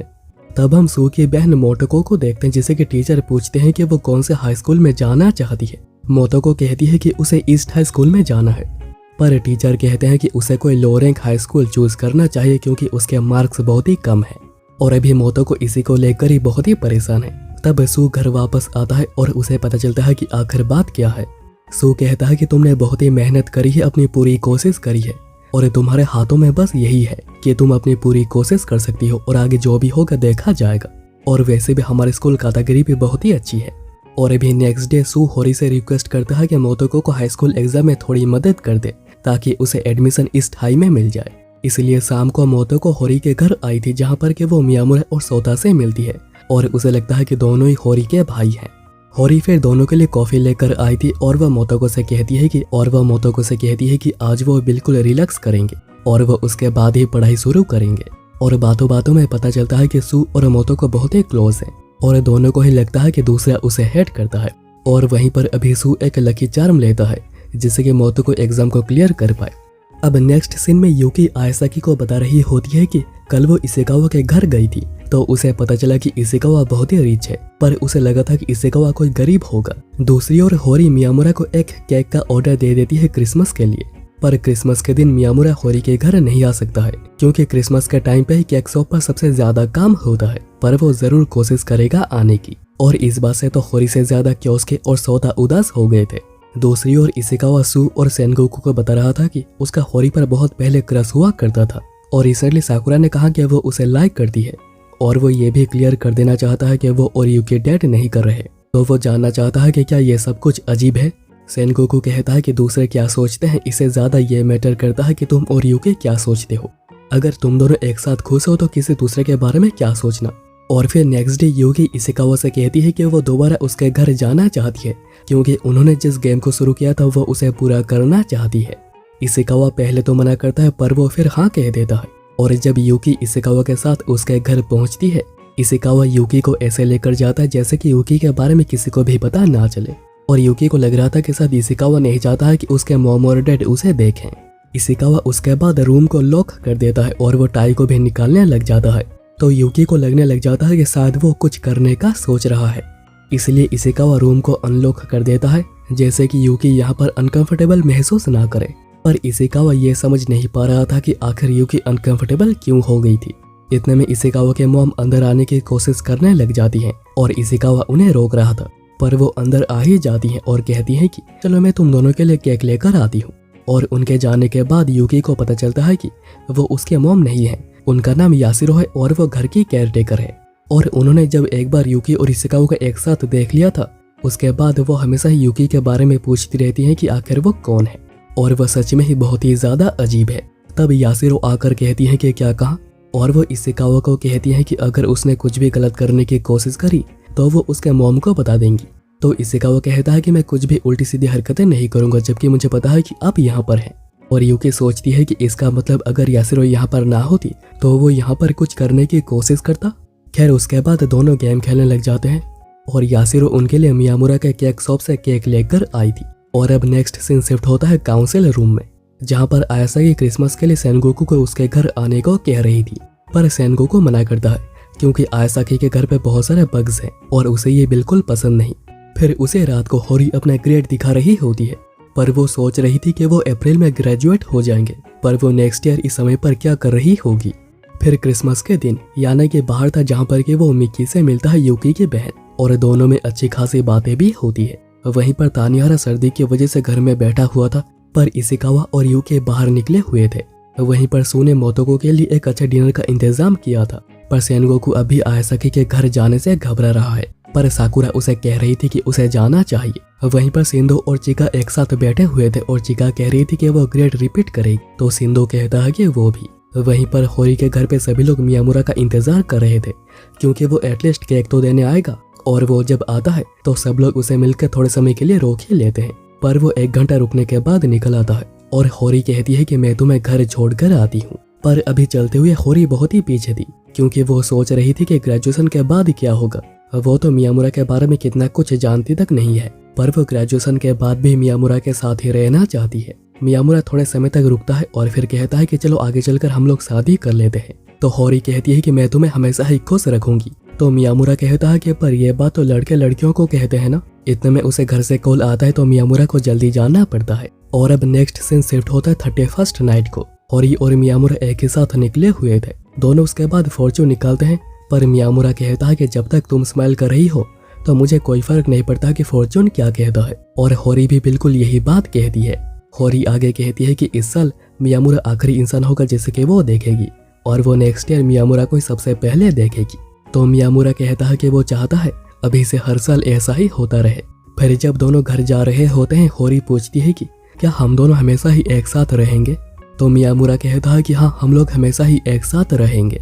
S1: तब हम सू की बहन मोटोको को देखते हैं, जिसे कि टीचर पूछते हैं कि वो कौन से हाई स्कूल में जाना चाहती है। मोटोको कहती है कि उसे ईस्ट हाई स्कूल में जाना है, पर टीचर कहते हैं कि उसे कोई लो रैंक हाई स्कूल चूज करना चाहिए, क्योंकि उसके मार्क्स बहुत ही कम है। और अभी मोटोको इसी को लेकर ही बहुत ही परेशान है। तब सू घर वापस आता है और उसे पता चलता है कि आखिर बात क्या है। सू कहता है कि तुमने बहुत ही मेहनत करी है, अपनी पूरी कोशिश करी है, और तुम्हारे हाथों में बस यही है कि तुम अपनी पूरी कोशिश कर सकती हो, और आगे जो भी होगा देखा जाएगा। और वैसे भी हमारे स्कूल कातागिरी भी बहुत ही अच्छी है। और अभी नेक्स्ट डे सू होरी से रिक्वेस्ट करता है कि मोटोको को हाई स्कूल एग्जाम में थोड़ी मदद कर दे, ताकि उसे एडमिशन ईस्ट हाई में मिल जाए। इसलिए शाम को मोटोको होरी के घर आई थी, जहाँ पर कि वो मियामुरा और सोता से मिलती है, और उसे लगता है कि दोनों ही होरी के भाई हैं। होरी फिर दोनों के लिए कॉफी लेकर आई थी, और वह मोटोको से कहती है कि आज वो बिल्कुल रिलैक्स करेंगे और वह उसके बाद ही पढ़ाई शुरू करेंगे। और बातों बातों में पता चलता है कि सू और मोटोको बहुत ही क्लोज हैं, और दोनों को ही लगता है कि दूसरा उसे हेट करता है। और वहीं पर अभी सू एक लकी चार्म लेता है, जिससे कि मोटोको एग्जाम को क्लियर कर पाए। अब नेक्स्ट सीन में यूकी आयसाकी को बता रही होती है कि कल वो इसेकावा के घर गई थी, तो उसे पता चला कि इसेकावा बहुत ही रिच है, पर उसे लगा था कि इसेकावा कोई गरीब होगा। दूसरी ओर होरी मियामुरा को एक केक का ऑर्डर दे देती है क्रिसमस के लिए, पर क्रिसमस के दिन मियामुरा होरी के घर नहीं आ सकता है, क्योंकि क्रिसमस के टाइम पे ही केक शॉप पर सबसे ज्यादा काम होता है, पर वो जरूर कोशिश करेगा आने की। और इस बात से तो होरी से ज्यादा क्योस्के और सोता उदास हो गए थे। दूसरी ओर इसेकावा सू और सेनगोकू को बता रहा था कि उसका होरी पर बहुत पहले क्रश हुआ करता था, और रिसेंटली साकुरा ने कहा कि वो उसे लाइक करती है, और वो ये भी क्लियर कर देना चाहता है कि वो और यूकी डेट नहीं कर रहे। तो वो जानना चाहता है कि क्या ये सब कुछ अजीब है। सेनगोकू कहता है कि दूसरे क्या सोचते हैं, इससे ज्यादा ये मैटर करता है कि तुम और यूकी क्या सोचते हो। अगर तुम दोनों एक साथ खुश हो तो किसी दूसरे के बारे में क्या सोचना। और फिर नेक्स्ट डे यूकी इसेकावा से कहती है कि वो दोबारा उसके घर जाना चाहती है, क्योंकि उन्होंने जिस गेम को शुरू किया था वो उसे पूरा करना चाहती है। इसेकावा पहले तो मना करता है, पर वो फिर हाँ कह देता है। और जब यूकी इसेकावा के साथ उसके घर पहुंचती है, इसेकावा यूकी को ऐसे लेकर जाता है जैसे कि यूकी के बारे में किसी को भी पता ना चले। और यूकी को लग रहा था कि शायद इसेकावा नहीं चाहता है कि उसके मॉम और डैड उसे देखें। इसेकावा उसके बाद रूम को लॉक कर देता है और वो टाई को भी निकालने लग जाता है, तो यूकी को लगने लग जाता है कि शायद वो कुछ करने का सोच रहा है। इसलिए इसेकावा रूम को अनलॉक कर देता है, जैसे कि यूकी यहाँ पर अनकंफर्टेबल महसूस ना करे। पर इसेकावा ये समझ नहीं पा रहा था कि आखिर यूकी अनकंफर्टेबल क्यों हो गई थी। इतने में इसेकावा के मॉम अंदर आने की कोशिश करने लग जाती हैं, और इसेकावा उन्हें रोक रहा था, पर वो अंदर आ ही जाती हैं और कहती हैं कि चलो मैं तुम दोनों के लिए केक लेकर आती हूँ। और उनके जाने के बाद यूकी को पता चलता है कि वो उसके मॉम नहीं है, उनका नाम यासिरो है और वो घर की केयरटेकर है। और उन्होंने जब एक बार यूकी और इसेकावा को एक साथ देख लिया था, उसके बाद वो हमेशा ही यूकी के बारे में पूछती रहती हैं कि आखिर वो कौन है, और वह सच में ही बहुत ही ज्यादा अजीब है। तब यासिरो आकर कहती हैं कि क्या कहा, और वो इसेकावा को कहती हैं कि अगर उसने कुछ भी गलत करने की कोशिश करी तो वो उसके मॉम को बता देंगी। तो इसेकावा कहता है कि मैं कुछ भी उल्टी सीधी हरकतें नहीं करूंगा, जबकि मुझे पता है कि आप यहाँ पर हैं। और यूकी सोचती है कि इसका मतलब अगर यासिरो यहाँ पर ना होती तो वो यहाँ पर कुछ करने की कोशिश करता। खैर उसके बाद दोनों गेम खेलने लग जाते हैं और यासिरो उनके लिए मियामुरा के केक शॉप से केक लेकर आई थी। और अब नेक्स्ट सीन शिफ्ट होता है काउंसिल रूम में, जहाँ पर आयासाकी क्रिसमस के लिए सेनगोकू को उसके घर आने को कह रही थी, पर सेनगोकू मना करता है क्योंकि आयासाकी के घर पे बहुत सारे बग्स हैं और उसे ये बिल्कुल पसंद नहीं। फिर उसे रात को होरी अपना ग्रेड दिखा रही होती है, पर वो सोच रही थी कि वो अप्रैल में ग्रेजुएट हो जाएंगे, पर वो नेक्स्ट ईयर इस समय पर क्या कर रही होगी। फिर क्रिसमस के दिन याना के बाहर था, जहाँ पर कि वो मिक्की से मिलता है, यूकी की बहन, और दोनों में अच्छी खासी बातें भी होती है। वहीं पर तानिहारा सर्दी की वजह से घर में बैठा हुआ था, पर इशिकावा और यूकी बाहर निकले हुए थे। वहीं पर सू ने मोतोको के लिए एक अच्छे डिनर का इंतजाम किया था, पर सेनगोकू अभी आयासाकी के घर जाने से घबरा रहा है, पर साकुरा उसे कह रही थी कि उसे जाना चाहिए। वहीं पर सिंधु और चिका एक साथ बैठे हुए थे और चिका कह रही थी कि वो ग्रेड रिपीट करेगी, तो सिंधु कहता है कि वो भी। वहीं पर होरी के घर पे सभी लोग मियामुरा का इंतजार कर रहे थे, क्योंकि वो एटलीस्ट केक तो देने आएगा, और वो जब आता है तो सब लोग उसे मिलकर थोड़े समय के लिए रोक ही लेते हैं। पर वो 1 घंटा रुकने के बाद निकल आता है और होरी कहती है कि मैं तुम्हें घर छोड़कर आती हूँ। पर अभी चलते हुए होरी बहुत ही पीछे थी, क्योंकि वो सोच रही थी कि ग्रेजुएशन के बाद क्या होगा। वो तो मियामुरा के बारे में कितना कुछ जानती तक नहीं है, पर वो ग्रेजुएशन के बाद भी मियामुरा के साथ ही रहना चाहती है। मियामुरा थोड़े समय तक रुकता है और फिर कहता है कि चलो आगे चलकर हम लोग शादी कर लेते हैं। तो होरी कहती है कि मैं तुम्हें हमेशा ही खुश रखूंगी। तो मियामुरा कहता है कि पर यह बात तो लड़के लड़कियों को कहते हैं ना। इतने में उसे घर से कॉल आता है, तो मियामुरा को जल्दी जाना पड़ता है। और अब नेक्स्ट सीन शिफ्ट होता है 31st नाइट को। होरी और मियामुरा एक ही साथ निकले हुए थे, दोनों उसके बाद फॉर्च्यून निकालते हैं, पर मियामुरा कहता है कि जब तक तुम स्माइल कर रही हो तो मुझे कोई फर्क नहीं पड़ता कि फॉर्च्यून क्या कहता है। और होरी भी बिल्कुल यही बात कहती है। होरी आगे कहती है कि इस साल मियामुरा आखिरी इंसान होगा जिसे कि वो देखेगी, और वो नेक्स्ट ईयर मियामुरा को सबसे पहले देखेगी। तो मियामुरा कहता है कि वो चाहता है अभी से हर साल ऐसा ही होता रहे। फिर जब दोनों घर जा रहे होते हैं, होरी पूछती है कि क्या हम दोनों हमेशा ही एक साथ रहेंगे। तो मियामुरा कहता है कि हाँ, हम लोग हमेशा ही एक साथ रहेंगे।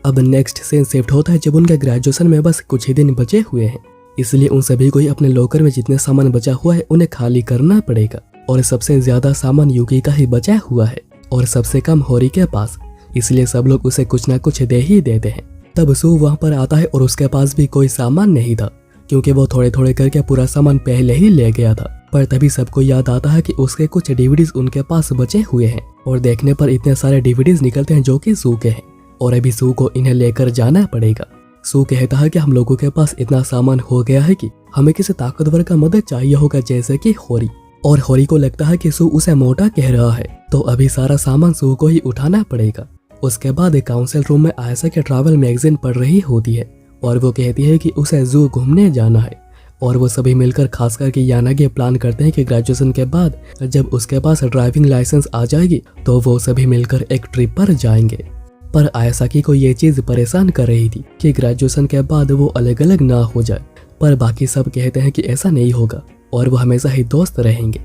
S1: अब नेक्स्ट सीन शिफ्ट होता है जब उनके ग्रेजुएशन में बस कुछ ही दिन बचे हुए हैं, इसलिए उन सभी को ही अपने लॉकर में जितने सामान बचा हुआ है उन्हें खाली करना पड़ेगा। और सबसे ज्यादा सामान यूकी का ही बचा हुआ है और सबसे कम होरी के पास, इसलिए सब लोग उसे कुछ ना कुछ दे ही देते हैं। तब सू वहां पर आता है और उसके पास भी कोई सामान नहीं था, क्योंकि वो थोड़े थोड़े करके पूरा सामान पहले ही ले गया था। पर तभी सबको याद आता है कि उसके कुछ डीवीडीज उनके पास बचे हुए हैं, और देखने पर इतने सारे डीवीडीज निकलते हैं जो कि सू के हैं, और अभी सू को इन्हें लेकर जाना पड़ेगा। सू कहता है कि हम लोगों के पास इतना सामान हो गया है कि हमें किसी ताकतवर का मदद चाहिए होगा, जैसे कि होरी। और होरी को लगता है कि सू उसे मोटा कह रहा है, तो अभी सारा सामान सू को ही उठाना पड़ेगा। उसके बाद एक काउंसिल रूम में आयशा के ट्रैवल मैगजीन पढ़ रही होती है, और वो कहती है कि उसे जू घूमने जाना है। और वो सभी मिलकर खास करके यानागी प्लान करते हैं कि ग्रेजुएशन के बाद जब उसके पास ड्राइविंग लाइसेंस आ जाएगी तो वो सभी मिलकर एक ट्रिप पर जाएंगे। पर आयासाकी को ये चीज परेशान कर रही थी कि ग्रेजुएशन के बाद वो अलग अलग ना हो जाए, पर बाकी सब कहते हैं कि ऐसा नहीं होगा और वो हमेशा ही दोस्त रहेंगे।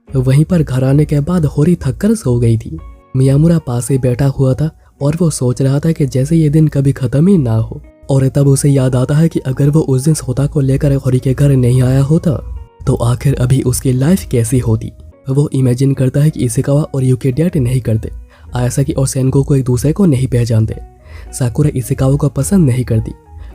S1: वहीं पर घर आने के बाद होरी थककर सो गई थी। मियामुरा पास ही बैठा हुआ था और वो सोच रहा था कि जैसे ये दिन कभी खत्म ही ना हो। और तब उसे याद आता है कि अगर वो उस दिन सोता को लेकर होरी के घर नहीं आया होता तो आखिर अभी उसकी लाइफ कैसी होती। वो इमेजिन करता है कि इशिकावा और यूकी डेट नहीं करते, आयासाकी और सेनगोकू एक दूसरे को नहीं पहचानते, साकुरा इशिकावा को पसंद नहीं करती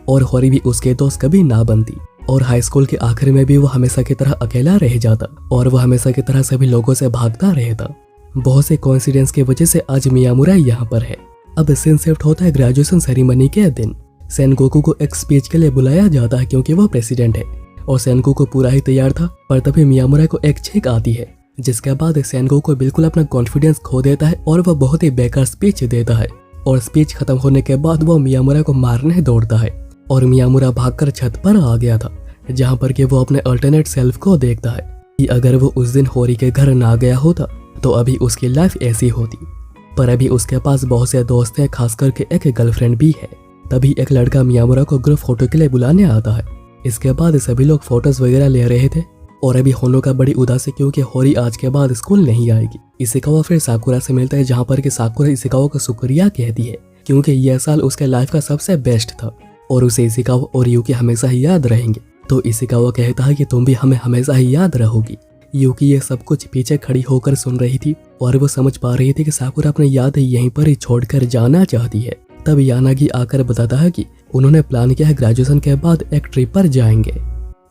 S1: और होरी भी उसके दोस्त कभी ना बनती, और हाई स्कूल के आखिर में भी वो हमेशा की तरह अकेला रह जाता और वो हमेशा की तरह सभी लोगों से भागता रहता। बहुत से कोइंसिडेंस की वजह से आज मियामुरा यहाँ पर है। अब सीन शिफ्ट होता है ग्रेजुएशन सेरेमनी के दिन। सेनगोकू को एक स्पीच के लिए बुलाया जाता है क्योंकि वो प्रेसिडेंट है, और सेनगोकू पूरा ही तैयार था, पर तभी मियामुरा को एक छींक आती है, जिसके बाद सेनगोकू बिल्कुल अपना कॉन्फिडेंस खो देता है और वह बहुत ही बेकार स्पीच देता है। और स्पीच खत्म होने के बाद वो मियामुरा को मारने दौड़ता है, और मियामुरा भागकर छत पर आ गया था, जहाँ पर कि वो अपने अल्टरनेट सेल्फ को देखता है कि अगर वो उस दिन होरी के घर ना गया होता तो अभी उसकी लाइफ ऐसी होती। पर अभी उसके पास बहुत से दोस्त हैं, खास करके एक गर्लफ्रेंड भी है। तभी एक लड़का मियामुरा को ग्रुप फोटो के लिए बुलाने आता है। इसके बाद सभी लोग फोटोज वगैरह ले रहे थे, और अभी होनोका बड़ी उदास है क्योंकि होरी आज के बाद स्कूल नहीं आएगी। इशिकावा फिर साकुरा से मिलता है, जहाँ पर कि साकुरा इशिकावा को शुक्रिया कहती है क्योंकि यह साल उसके लाइफ का सबसे बेस्ट था और उसे इशिकावा और यूकी हमेशा ही याद रहेंगे। तो इशिकावा कहता है कि तुम भी हमें हमेशा ही याद रहोगी। यूकी ये सब कुछ पीछे खड़ी होकर सुन रही थी और वो समझ पा रही थी कि साकुरा अपनी याद यहीं पर ही छोड़कर जाना चाहती है। तब यानागी आकर बताता है कि उन्होंने प्लान किया है ग्रेजुएशन के बाद एक ट्रिप पर जाएंगे।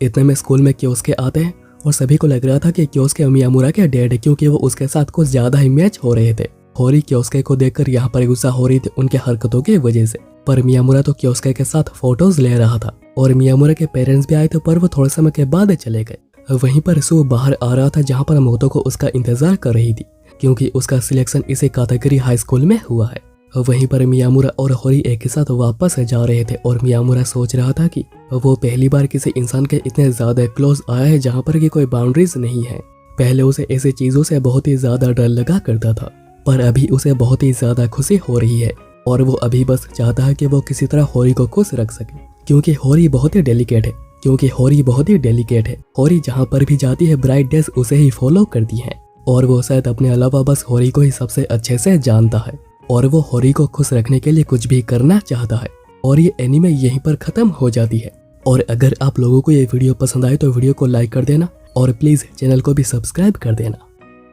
S1: इतने में स्कूल में क्योस्के आते हैं और सभी को लग रहा था कि क्योस्के मियामुरा के डैड है, क्योंकि वो उसके साथ कुछ ज्यादा ही मैच हो रहे थे। होरी क्योस्के को देखकर यहाँ पर गुस्सा हो रही थी उनके हरकतों की वजह से, पर मियामुरा तो क्योस्के के साथ फोटोज ले रहा था और मियामुरा के पेरेंट्स भी आए थे, पर वो थोड़े समय के बाद चले गए। वहीं पर सू बाहर आ रहा था जहाँ पर मोतो को उसका इंतजार कर रही थी, क्योंकि उसका सिलेक्शन इसी कातागरी हाई स्कूल में हुआ है। वहीं पर मियामुरा और होरी एक के साथ वापस जा रहे थे और मियामुरा सोच रहा था कि वो पहली बार किसी इंसान के इतने ज्यादा क्लोज आया है जहाँ पर कि कोई बाउंड्रीज नहीं है। पहले उसे ऐसी चीजों से बहुत ही ज्यादा डर लगा करता था, पर अभी उसे बहुत ही ज्यादा खुशी हो रही है और वो अभी बस चाहता है कि वो किसी तरह होरी को खुश रख सके, क्योंकि होरी बहुत ही डेलिकेट है। होरी जहाँ पर भी जाती है ब्राइट डेज उसे ही फॉलो करती है और वो शायद अपने अलावा बस होरी को ही सबसे अच्छे से जानता है और वो होरी को खुश रखने के लिए कुछ भी करना चाहता है। और ये एनीमे यहीं पर खत्म हो जाती है। और अगर आप लोगों को ये वीडियो पसंद आए तो वीडियो को लाइक कर देना और प्लीज चैनल को भी सब्सक्राइब कर देना।